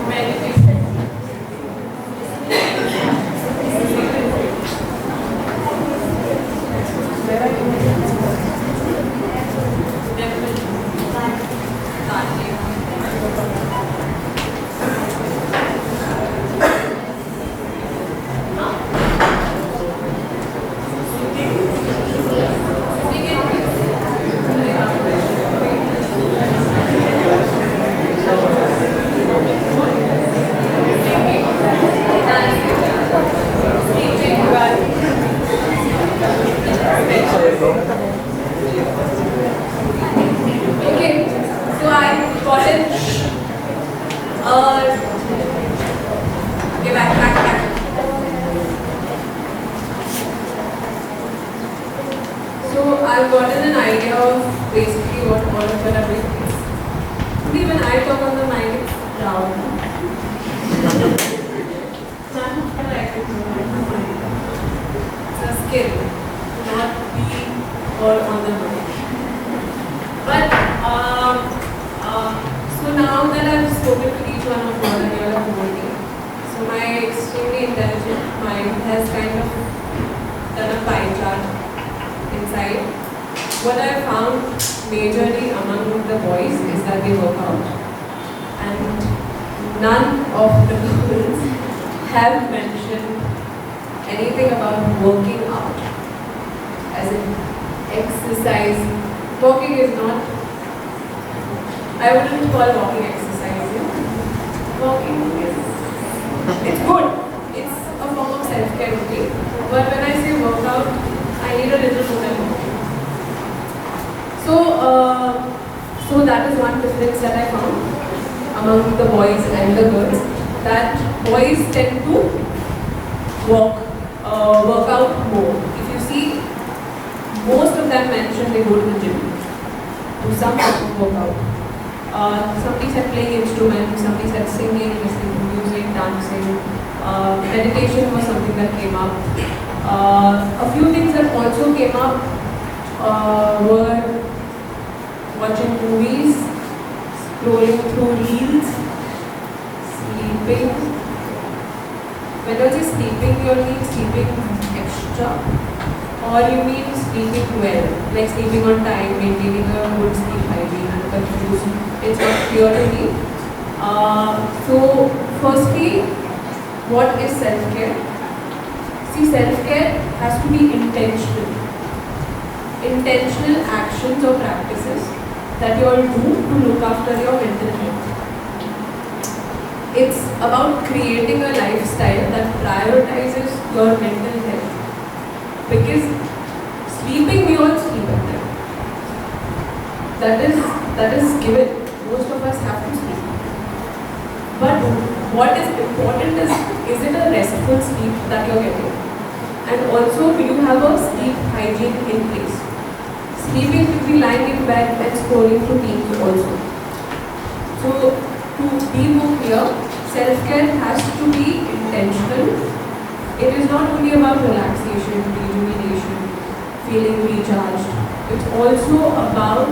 Meditation. Okay, so I got it. Okay, back. So I've gotten an idea of basically what all of you are doing. See, when I talk on the mic, it's loud. It's a skill, not be all on the mic. But so now that I've spoken to each one of you and you all have told me, so my extremely intelligent mind has kind of done a pie chart inside. What I found majorly among the boys is that they work out, and none of the girls have mentioned anything about working out, as in exercise. Walking is not, I wouldn't call walking exercise. Walking is, it's good. It's a form of self-care routine. But when I say workout, I need a little more than walking. So that is one difference that I found among the boys and the girls. That boys tend to work out more. If you see, most of them mention they go to the gym. Do some type of workout. Somebody said playing instruments, somebody said singing, listening to music, dancing. Meditation was something that came up. A few things that also came up were watching movies, scrolling through reels, sleeping. When I say sleeping, you mean sleeping extra? Or you mean sleeping well, like sleeping on time, maintaining a good sleep hygiene? I'm confused. It's not clear to me. So, firstly, what is self-care? See, self-care has to be intentional. Intentional actions or practices that you all do to look after your mental health. It's about creating a lifestyle that prioritizes your mental health. Because sleeping, we all sleep at night. That is given. Most of us have to sleep. But what is important is it a restful sleep that you're getting? And also, do you have a sleep hygiene in place? Sleeping could be lying in bed and scrolling through TV also. So, to be more clear, self-care has to be intentional. It is not only about relaxation, rejuvenation, feeling recharged. It's also about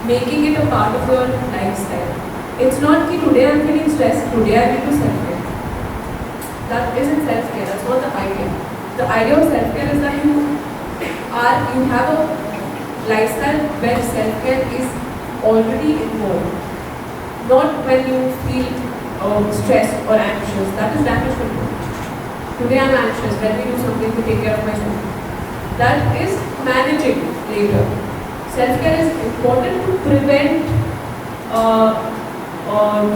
making it a part of your lifestyle. It's not that today I'm feeling stressed, today I will do self-care. That isn't self-care, that's not the idea. The idea of self-care is that you have a lifestyle where self-care is already involved. Not when you feel stressed or anxious. That is damage control. Today I'm anxious, let me do something to take care of myself. That is managing later. Self-care is important to prevent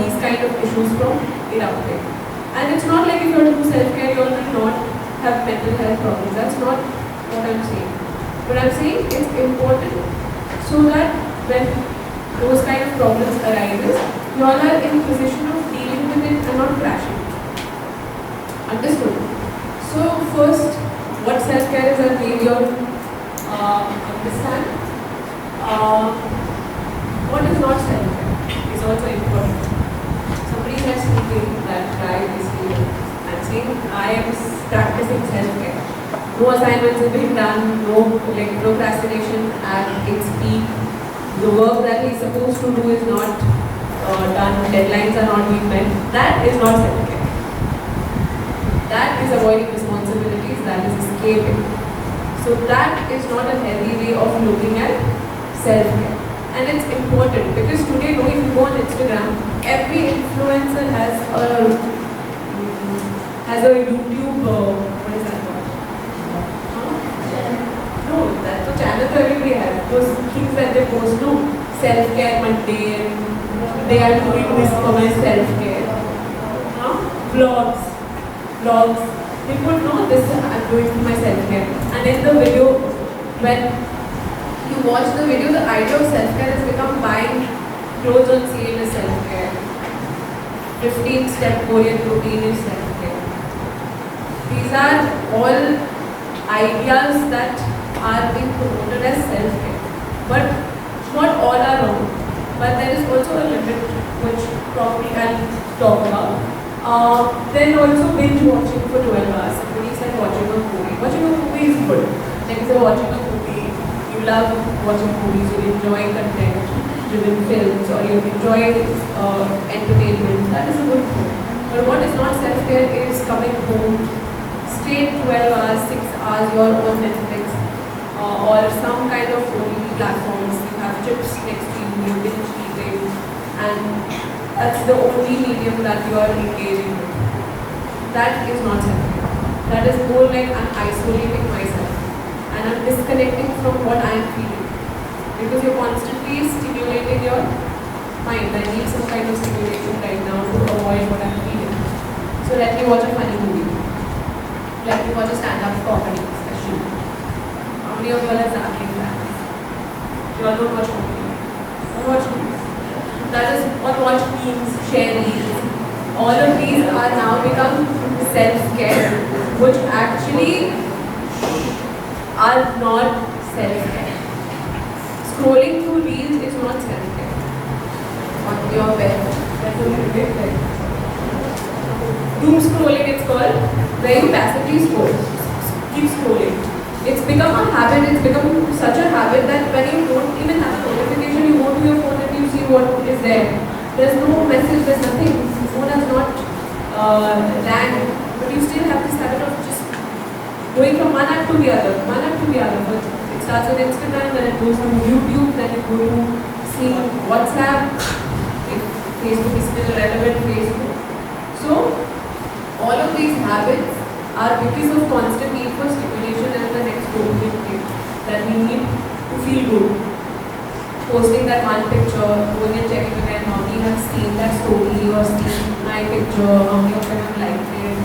these kind of issues from erupting. And it's not like if you're doing self-care, you will not have mental health problems. That's not what I'm saying. But I'm saying it's important so that when those kind of problems arises, you all are in position of dealing with it and not crashing. Understood? So first, what self-care is, I'll make you understand. What is not self-care is also important. Somebody has thinking that I is here. I'm saying I am practicing self-care. No assignments have been done, no procrastination at its peak. The work that he's supposed to do is not done, deadlines are not being met. That is not self-care. That is avoiding responsibilities, that is escaping. So that is not a healthy way of looking at self-care. And it's important because today, if you go on Instagram, every influencer has a YouTube, what is that called? No, that's a channel that everybody has. Those things that they post, no, self-care Monday, and they are doing this for my self-care. Vlogs. They put, no, this I'm doing for my self-care. And in the video, when you watch the video, the idea of self-care has become buying clothes on sale is self-care. 15-step Korean routine is self-care. These are all ideas that are being promoted as self-care. But not all are wrong. But there is also a limit which probably I'll talk about. Then also binge watching for 12 hours. Somebody said watching a movie. Watching a movie is good. Like if you're watching a movie, you love watching movies, you enjoy content-driven films, or you enjoy entertainment, that is a good thing. But what is not self-care is coming home, straight 12 hours, 6 hours, you're on Netflix, or some kind of OTT platforms, you have chips next to you, you binge eating, and that's the only medium that you are engaging with. That is not self-care. That is more like I'm isolating myself and I'm disconnecting from what I am feeling. Because you're constantly stimulating your mind. I need some kind of stimulation right now to avoid what I'm feeling. So let me watch a funny movie. Let me watch a stand-up comedy session. How many of you all are Zapping fans? You all don't watch comedy. Don't watch movies. That is what watch memes, share reels. All of these are now become self-care, which actually are not self-care. Scrolling through reels is not self-care. On your bed. That's a little bit like doom scrolling it's called, where you passively scroll. Keep scrolling. It's become a habit, it's become such a habit that when you don't even have a notification, you go to your phone and you see what is there. There's no message, there's nothing. The phone has not rang, but you still have this habit of just going from one app to the other, But it starts with Instagram, then it goes to YouTube, then it goes to see WhatsApp, if Facebook is still relevant, Facebook. So, all of these habits are because of constant need for stimulation and the next dopamine hit that we need to feel good. Posting that one picture, going and checking again how many have seen that story or seen my picture, how many of them have liked it,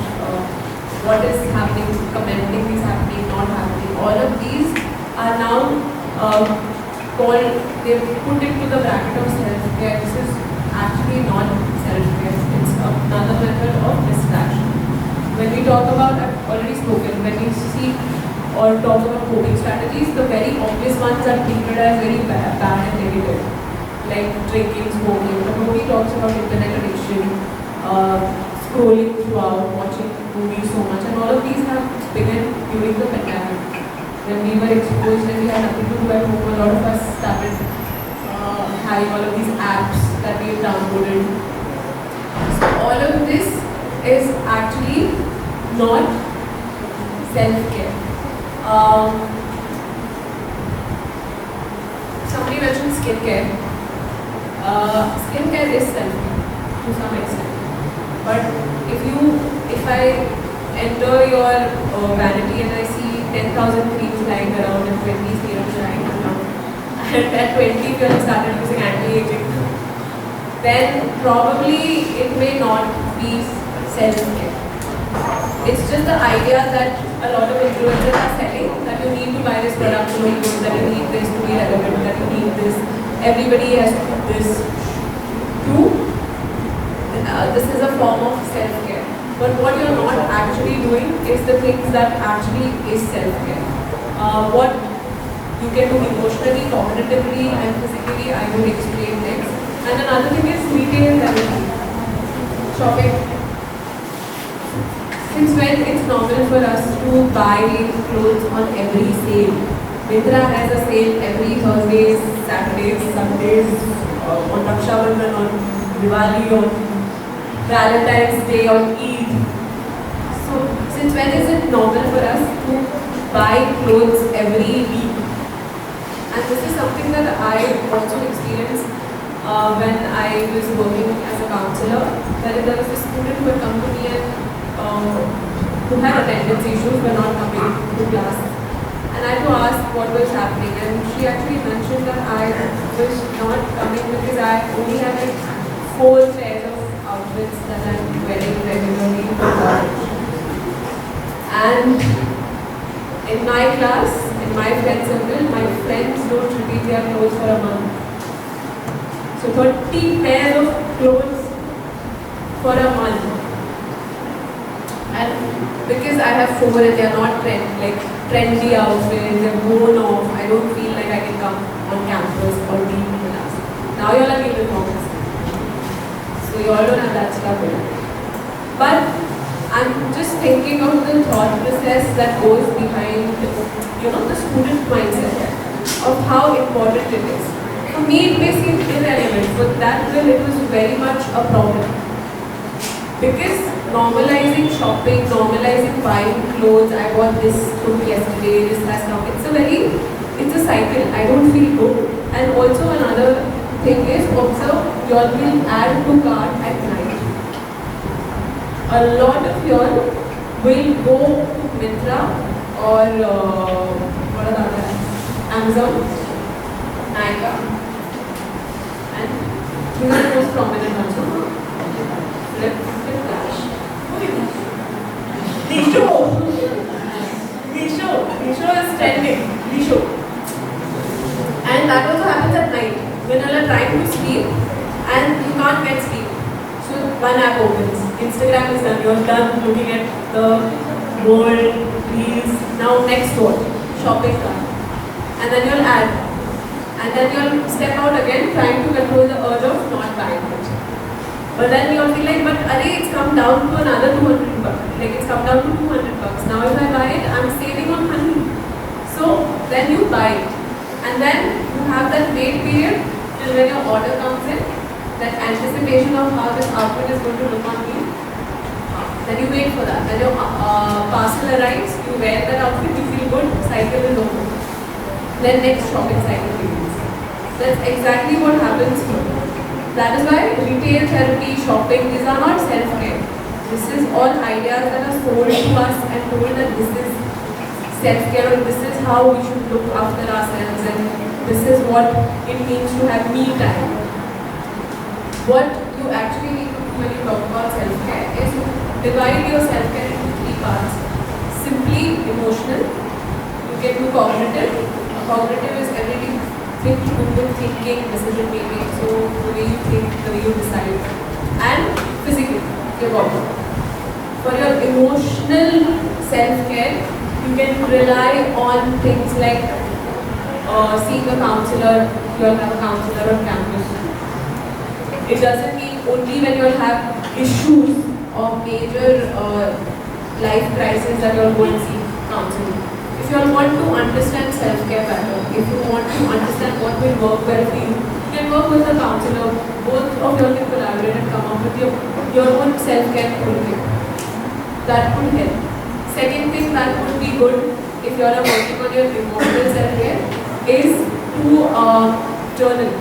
what is happening, commenting is happening, not happening. All of these are now called, they've put into the bracket of self-care. This is actually not self-care, it's another method of distraction. when we talk about, I've already spoken, when we see or talk about coping strategies, the very obvious ones are treated as very bad and negative, like drinking, smoking. But nobody talks about internet addiction, scrolling throughout, watching movies so much, and all of these have begun during the pandemic. When we were exposed and we had nothing to do at home, a lot of us started having all of these apps that we have downloaded. So all of this is actually not self-care. Somebody mentioned skincare. Skincare is self-care to some extent. But if I enter your vanity and I see 10,000 creams lying around and 20 serums lying around, and at 20 you have started using anti-aging, then probably it may not be self-care. It's just the idea that a lot of influencers are selling, that you need to buy this product to look good, that you need this to be relevant, that you need this, everybody has to put this. True, this is a form of self-care. But what you're not actually doing is the things that actually is self-care. What you can do emotionally, cognitively and physically, I will explain next. And another thing is retail therapy, shopping. Since when it's normal for us to buy clothes on every sale? Myntra has a sale every Thursdays, Saturdays, Sundays, on Raksha Bandhan, on Diwali, on Valentine's Day, on Eid. So, since when is it normal for us to buy clothes every week? And this is something that I also experienced when I was working as a counselor. That there was a student who had come to me and who had attendance issues, were not coming to class. And I had to ask what was happening. And she actually mentioned that I was not coming because I only had like 4 pairs of outfits that I'm wearing regularly to college. And in my class, in my friend circle, my friends don't repeat their clothes for a month. So 30 pairs of clothes for a month. And because I have 4 and they are not trendy outfits, they're worn off, I don't feel like I can come on campus or be in class. Now you all are given office. So you all don't have that struggle. But I'm just thinking of the thought process that goes behind, the student mindset of how important it is. For me, it may seem irrelevant, but that way it was very much a problem. Because normalizing shopping, normalizing buying clothes, I bought this from yesterday, this has come, it's a cycle. I don't feel good. And also another thing is, observe, you all will add to cart at night. A lot of y'all will go to Myntra or what are the other apps? Amazon, Nykaa, and these are the most prominent ones. Flipkart. Meesho is trending. Meesho. And that also happens at night when you are trying to sleep and you can't get sleep. So one app opens. Instagram is done. You're done looking at the world, reels. Now next one, shopping cart. And then you'll add. And then you'll step out again trying to control the urge of not buying it. But then you'll feel like, but it's come down to another 200 bucks. Like it's come down to 200 bucks. Now if I buy it, I'm saving on money. So then you buy it. And then you have that wait period till when your order comes in. That anticipation of how this outfit is going to look on me. Then you wait for that. When your parcel arrives, you wear that outfit, you feel good, cycle is over. Then next shopping cycle begins. That's exactly what happens here. That is why retail therapy, shopping, these are not self-care. This is all ideas that are sold to us and told that this is self-care or this is how we should look after ourselves and this is what it means to have me time. What you actually need to do when you talk about self-care is divide your self-care into 3 parts. Simply emotional, you can do cognitive. Cognitive is everything to do with thinking, decision making, so the way you think, the way you decide. And physical, your body. For your emotional self-care, you can rely on things like seeing a counselor. You'll have a counselor on campus. It doesn't mean only when you'll have issues or major life crisis that you'll go and seek counseling. If you all want to understand self-care better, if you want to understand what will work well for you, you can work with a counselor. Both of you all can collaborate and come up with your own self-care toolkit. That could help. Second thing that would be good if you all are working on your emotional self-care is to journal.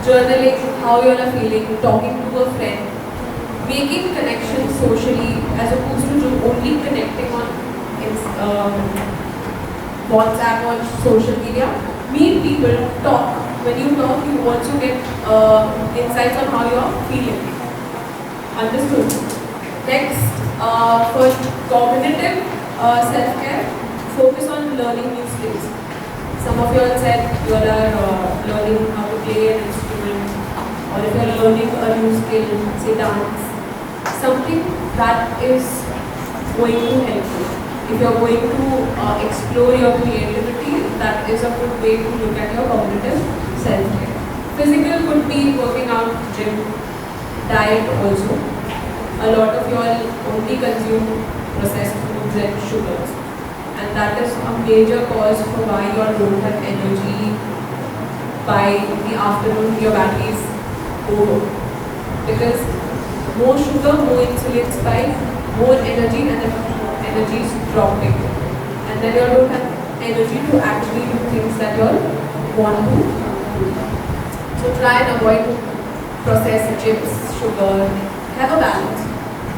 Journaling how you all are feeling, talking to a friend, making connections socially as opposed to only connecting on WhatsApp or social media. Meet people, talk. When you talk, you also get insights on how you are feeling. Understood? Next, for cognitive self-care, focus on learning new skills. Some of you all said you all are learning how to play an instrument, or if you are learning a new skill, say dance, something that is going to help you. If you are going to explore your creativity, that is a good way to look at your cognitive self-care. Physical could be working out, gym, diet also. A lot of you all only consume processed foods and sugars. And that is a major cause for why you all don't have energy by the afternoon, your batteries go low. Because more sugar, more insulin spike, more energy, and then energy is dropping. And then you all don't have energy to actually do things that you all want to do. So try and avoid processed chips, sugar, have a balance.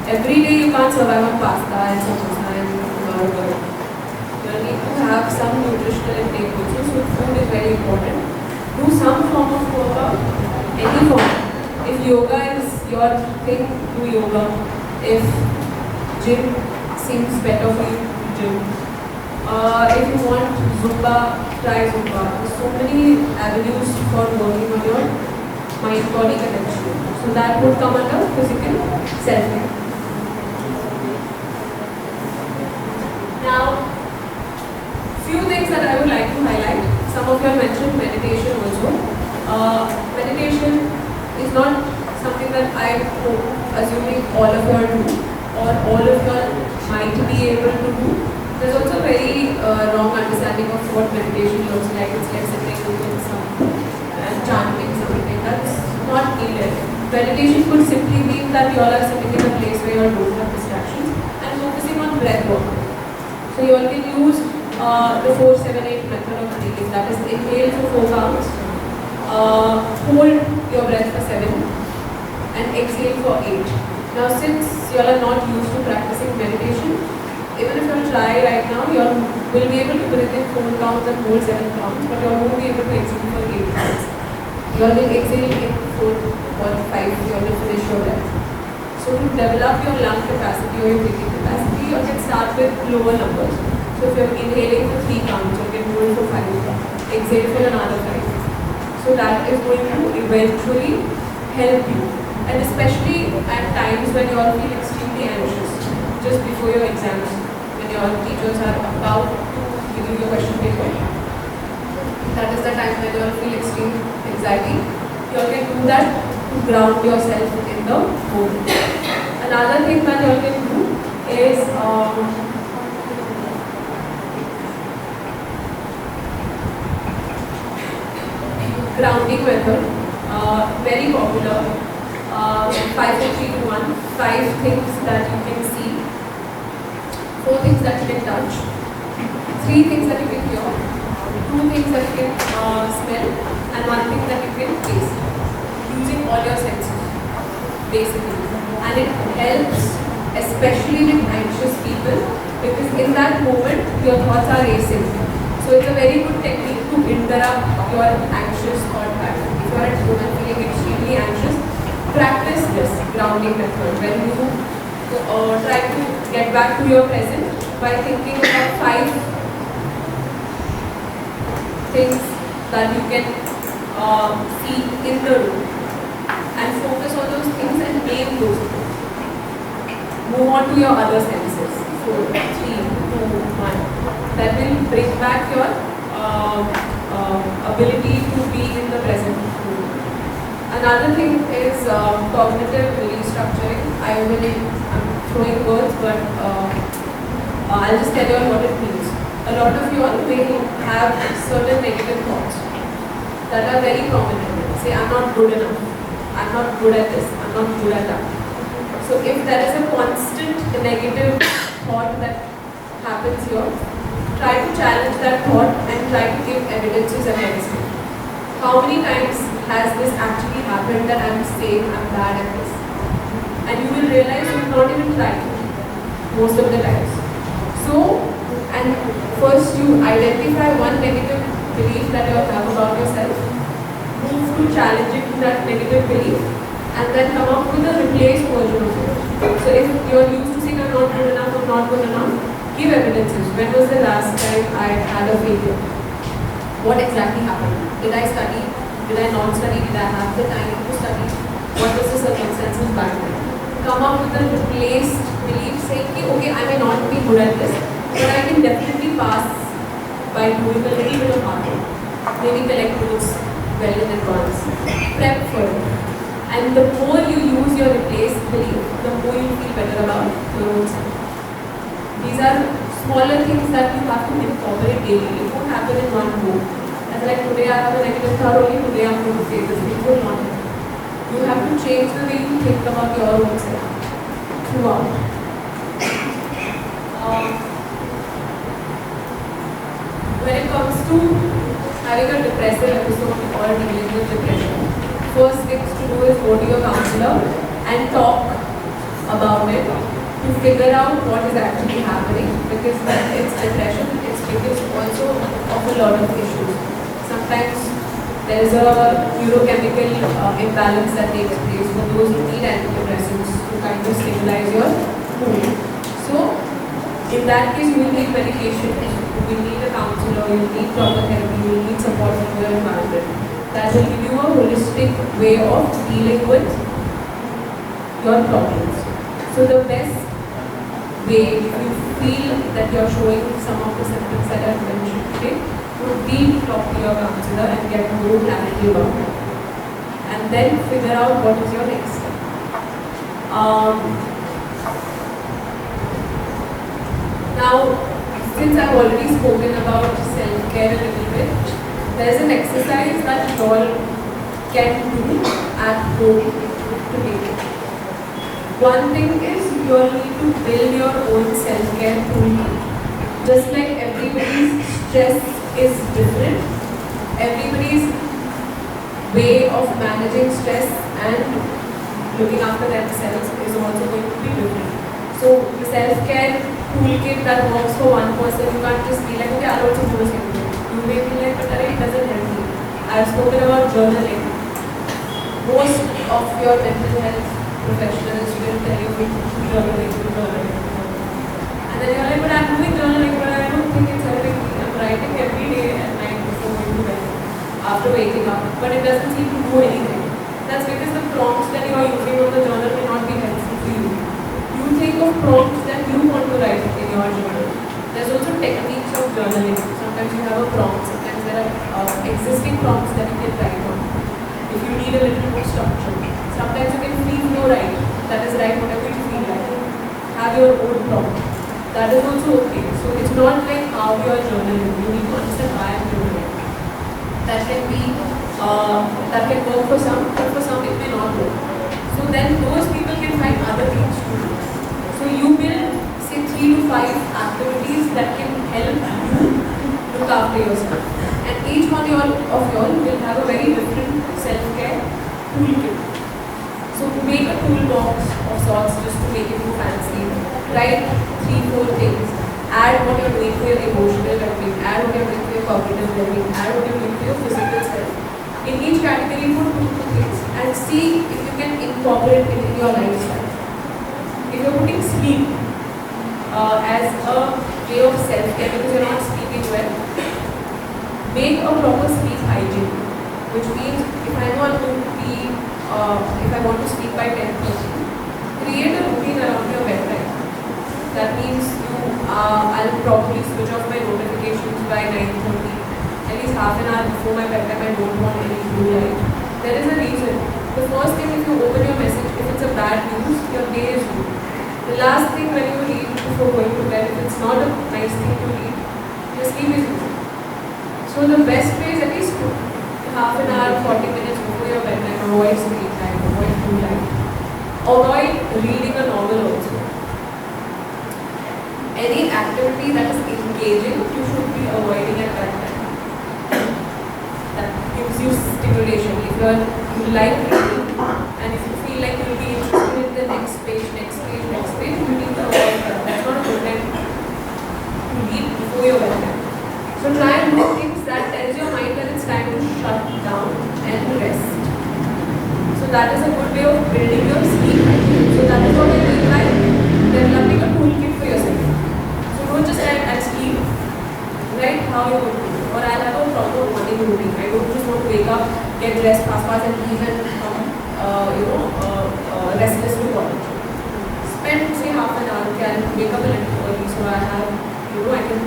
Every day you can't survive on pasta and samosa and burger. You need to have some nutritional intake also, so food is very important. Do some form of workout, any form. If yoga is your thing, do yoga. If gym seems better for you, gym. If you want Zumba, try Zumba. There's so many avenues for working on your mind-body connection. So that would come under physical self-care. Now, few things that I would like to highlight. Some of you have mentioned meditation also. Meditation is not something that I hope, assuming all of you are do, or all of you might be able to do. There's also a very wrong understanding of what meditation looks like. It's like sitting doing something and chanting something. That's not needed. Meditation could simply mean that you all are sitting in a place where you all don't have distractions and focusing on breath work. So you all can use the 4-7-8 method of breathing. That is, inhale for 4 counts, hold your breath for 7, and exhale for 8. Now, since you all are not used to practicing meditation, even if you try right now, you all will be able to breathe in 4 counts and hold 7 counts, but you all won't be able to exhale for 8 counts. You all will exhale in 4 or 5, you all will finish your breath. So to develop your lung capacity or your breathing capacity, you can start with lower numbers. So if you're inhaling for 3 counts, you can hold for 5, exhale for another 5. So that is going to eventually help you. And especially at times when you all feel extremely anxious, just before your exams, when your teachers are about to give you your question paper. That is the time when you all feel extreme anxiety. You all can do that to ground yourself in the moment. Another thing that you all can do is grounding method, very popular. 5, 4, 3, 2, 1. 5 things that you can see, 4 things that you can touch, 3 things that you can hear, 2 things that you can smell, and 1 thing that you can taste. Using all your senses, basically. And it helps, especially with anxious people, because in that moment, your thoughts are racing. So it's a very good technique to interrupt your anxious thought pattern. If you are at home and feeling extremely anxious, practice this grounding method when you try to get back to your present by thinking about 5 things that you can see in the room and focus on those things and name those things. Move on to your other senses. 4, 3, 2, 1. That will bring back your ability to be in the present moment. Another thing is cognitive restructuring. I'm throwing words, but I'll just tell you all what it means. A lot of you all may have certain negative thoughts that are very prominent. Say, I'm not good enough. I'm not good at this. I'm not good at that. So if there is a constant negative thought that happens here, try to challenge that thought and try to give evidences against it. How many times has this actually happened that I'm saying I'm bad at this? And you will realize you've not even tried most of the times. So, and first you identify one negative belief that you have about yourself, move to challenging that negative belief, and then come up with a replaced version of it. So if you're used to saying I'm not good enough, I'm not good enough, give evidences. When was the last time I had a failure? What exactly happened? Did I study? Did I not study? Did I have the time to study? What was the circumstances back then? Come up with a replaced belief saying, okay, I may not be good at this, but I can definitely pass by doing a little bit of hard work. Maybe collect notes well in advance. Prep for it. And the more you use your replaced belief, the more you feel better about your own self. These are smaller things that you have to incorporate daily. It won't happen in one go. As like today I have a negative thought only, today I'm going to say this. It will not happen. You have to change the way you think about your own self throughout. When it comes to having a depressive episode or dealing with depression, first things to do is go to your counselor and talk about it to figure out what is actually happening, because when it's depression, it's because also of a lot of issues. Sometimes there is a neurochemical imbalance that takes place for those who need antidepressants to kind of stabilize your mood. So, in that case, you will need medication, you will need a counselor, you will need proper therapy, you will need support from your environment. That will give you a holistic way of dealing with your problems. So the best way, if you feel that you're showing some of the symptoms that I've mentioned today, would be to talk to your counselor and get more clarity about it. And then figure out what is your next step. Now, since I've already spoken about self-care a little bit, there's an exercise that you all can do at home today. One thing is you all need to build your own self-care toolkit. Just like everybody's stress is different, everybody's way of managing stress and looking after themselves is also going to be different. So the self-care toolkit that works for one person, you can't just be like, okay, I'll also do the same thing. You may be like, but it doesn't help me. I've spoken about journaling. Most of your mental health professionals will tell you journaling. And then you're like, but I'm doing journaling, but I don't think it's helping me. I'm writing every day at night before going to bed, after waking up, but it doesn't seem to do anything. That's because the prompts that you are using on the journal may not be helpful to you. You think of prompts that you want to write in your journal. There's also techniques of journaling. Sometimes you have a prompt, sometimes there are existing prompts that you can write on. If you need a little more structure. Sometimes you can free flow write. That is, write whatever you feel like. Have your own prompt. That is also okay. So it's not like how you are journaling. You need to understand why I'm journaling. That can be, that can work for some, but for some it may not work. So then those people can find other things to do. So you will say 3 to 5 activities that can help you look after yourself. And each one of y'all will have a very different self-care toolkit. So make a toolbox of sorts just to make it more fancy. Write 3-4 things. Add what you're doing for your emotional well-being. Add what you're doing for your cognitive well-being. Add what you're doing for your physical health. In each category, put 2 things and see if you can incorporate it in your lifestyle. If you're putting sleep as a way of self-care because you're not sleeping well, make a proper sleep hygiene, which means if I know I'm going to be, if I want to sleep by 10:30, create a routine around your bedtime. That means I'll probably switch off my notifications by 9:30. At least half an hour before my bedtime, I don't want any blue light. There is a reason. The first thing, if you open your message, if it's a bad news, your day is ruined. The last thing when you read before going to bed, if it's not a nice thing to read, your sleep is ruined. So the best way is at least half an hour, 40 minutes before your bedtime, avoid screen time, avoid blue light. Avoid reading a novel also. Any activity that is engaging, you should be avoiding at that time. That gives you stimulation. If you like reading and if you feel like you'll be interested in the next page, you need to avoid that. That's not a good time to read before your bedtime. So try and do things that tells your mind that it's time to shut down and rest. So that is a good way of building your sleep. So that is what I mean by developing a toolkit for yourself. So don't just at sleep, right? How you want to do it. Or I'll have a proper morning routine. I don't just want to wake up, get dressed, fast and leave and become, restless to college. Spend say half an hour, okay, I'll wake up a little early so I have, I can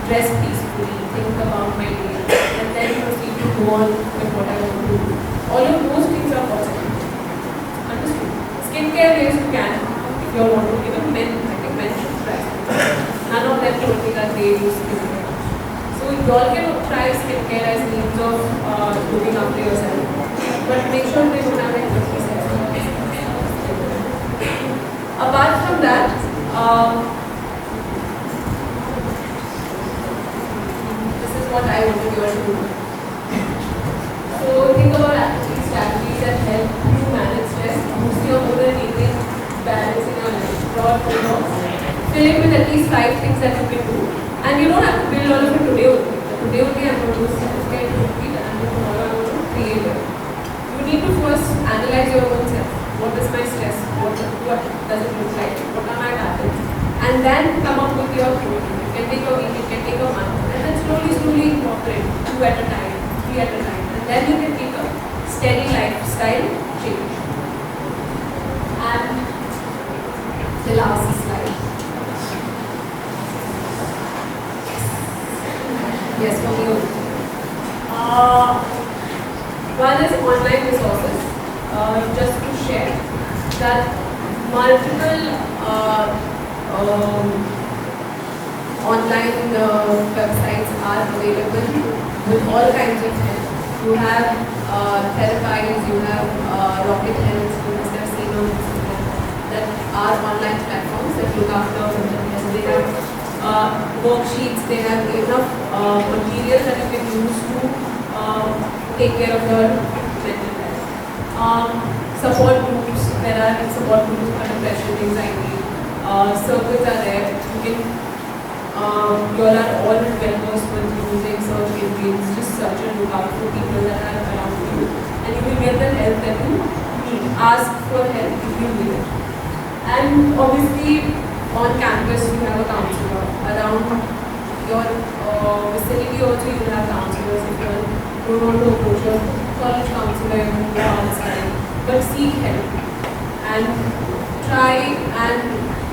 dress peacefully, think about my day, and then proceed to go on with what I want to do. All of those things are possible. Understood? Skincare ways you can, if you want to, even men, I think men should try. None of them told me that they use skincare. So you all can try skincare as means of looking after yourself. But make sure they don't have like 50 steps. Apart from that, this is what I wanted you all to do. So think about strategies that help you manage stress, boost your mood and eating balance in your life. Draw a toolbox. Fill it with at least 5 things that you can do. And you don't have to build all of it today only. Today only I'm going to do self-care to repeat and tomorrow I'm going to create it. You need to first analyze your own self. What is my stress? What does it look like? What are my targets? And then come up with your routine. It can take a week, it can take a month. And then slowly incorporate 2 at a time, 3 at a time. And then you can take a steady lifestyle change. And the last slide. Yes, for me also. One is online resources. Just to share that multiple online websites are available with all kinds of help. You have therapies, you have Rocket Health, you must have seen on Instagram, that are online platforms that look after mental health. They have worksheets, they have enough material that you can use to take care of your mental health. Support groups, there are support groups for depression, anxiety. Circles are there. You can, you all are all well versed with using search engines. Just search and look out for people that are around you, and you will get the help that you need. Ask for help if you need it. And obviously, on campus you have a counselor. Around your vicinity also you will have counselors. If you don't want to approach your college counselor, you can ask them. But seek help and try and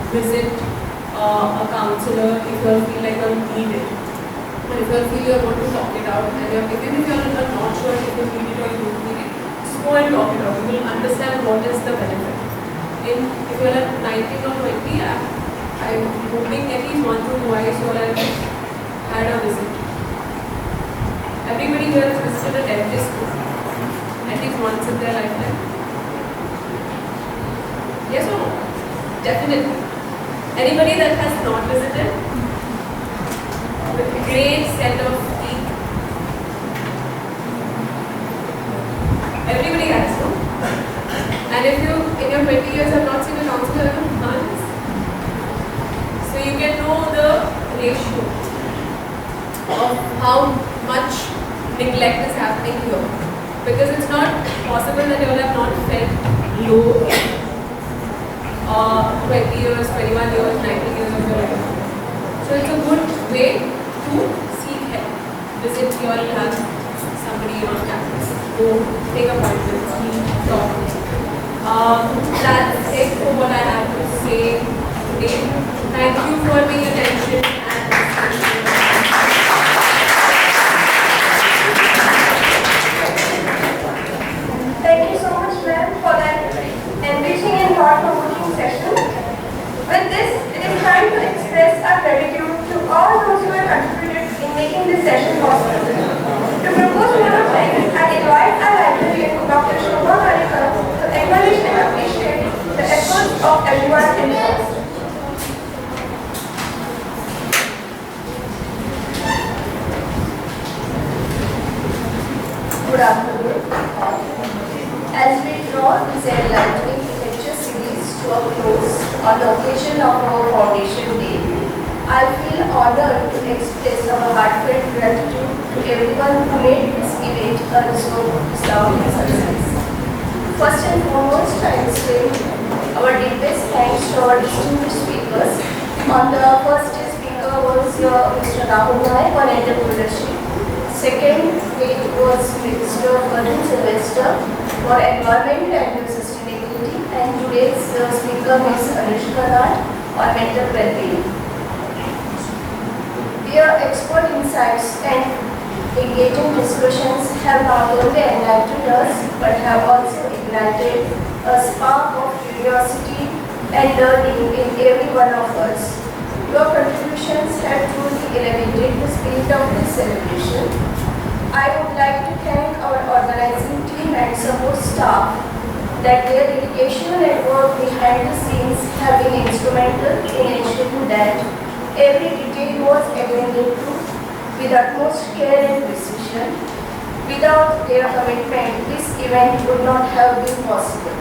visit a counselor if you feel like you need it. But if you feel you want to talk it out, and even if you are not sure if you need it or you don't need it, just go and talk it out. You will understand what is the benefit. If you are at 19 or 20, I'm hoping at least once or twice you all have had a visit. Everybody here has visited a dentist at least once in their lifetime. Yes or no? Definitely. Anybody that has not visited? With a great set of teeth. Everybody has, no? And if you, in your 20 years, have not seen a counselor in months, so you can know the ratio of how much neglect is happening here. Because it's not possible that you all have not felt low 20 years, 21 years, 19 years of your life. So it's a good way to seek help. Visit your have somebody on campus. Go take appointments, talk. That's it for what I have to say today. Thank you for paying attention and listening. Thank you so much, ma'am, for that enriching and thought-provoking session. With this, it is time to express our gratitude to all those who have contributed in making this session possible. To propose one of thanks, I invite our librarian, Dr. Shobha Karikar, to acknowledge and appreciate the efforts of everyone involved. Good afternoon. As we draw this enlightening lecture series to a close on the occasion of our Foundation Day, I feel honored to express our heartfelt gratitude to everyone who made this event a resounding success. First and foremost, I extend our deepest thanks to our distinguished speakers. On the first day speaker was Mr. Rahul Naik on entrepreneurship. Second, it was Mr. Varun Sylvester for environment and sustainability, and today's speaker Ms. Anushka Nath on mental well-being. Their expert insights and engaging discussions have not only enlightened us but have also ignited a spark of curiosity and learning in every one of us. Your contributions have truly elevated the spirit of this celebration. I would like to thank our organizing team and support staff that their dedication and work behind the scenes have been instrumental in ensuring that every detail was attended to with utmost care and precision. Without their commitment, this event would not have been possible.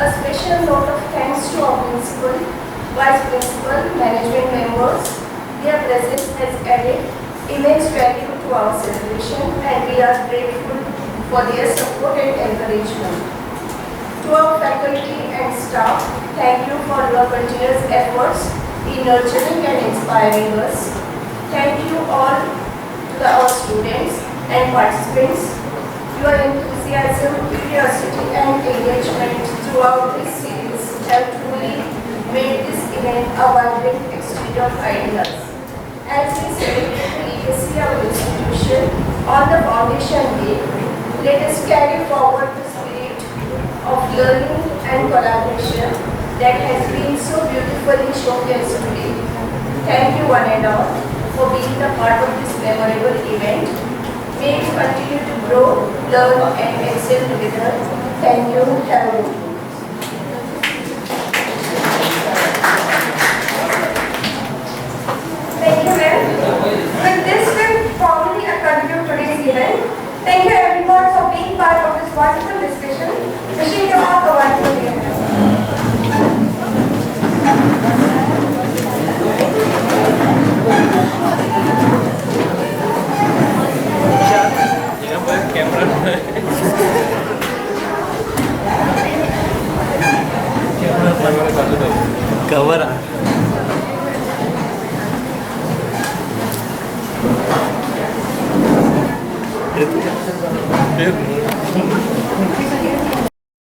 A special note of thanks to our principal, vice principal, management members. Their presence has added immense value to our celebration, and we are grateful for their support and encouragement. To our faculty and staff, thank you for your continuous efforts in nurturing and inspiring us. Thank you all to our students and participants. Your enthusiasm, curiosity and engagement throughout this series have truly made this event a vibrant exchange of ideas. As we celebrate the legacy of the institution on the Foundation Day, let us carry forward the spirit of learning and collaboration that has been so beautifully showcased today. Thank you one and all for being a part of this memorable event. May we continue to grow, learn and excel together. Thank you. Have a good day. Thank you, ma'am. With this, we formally conclude today's event. Thank you everyone for being part of this wonderful discussion. Wishing you all a wonderful day. Cover. फिर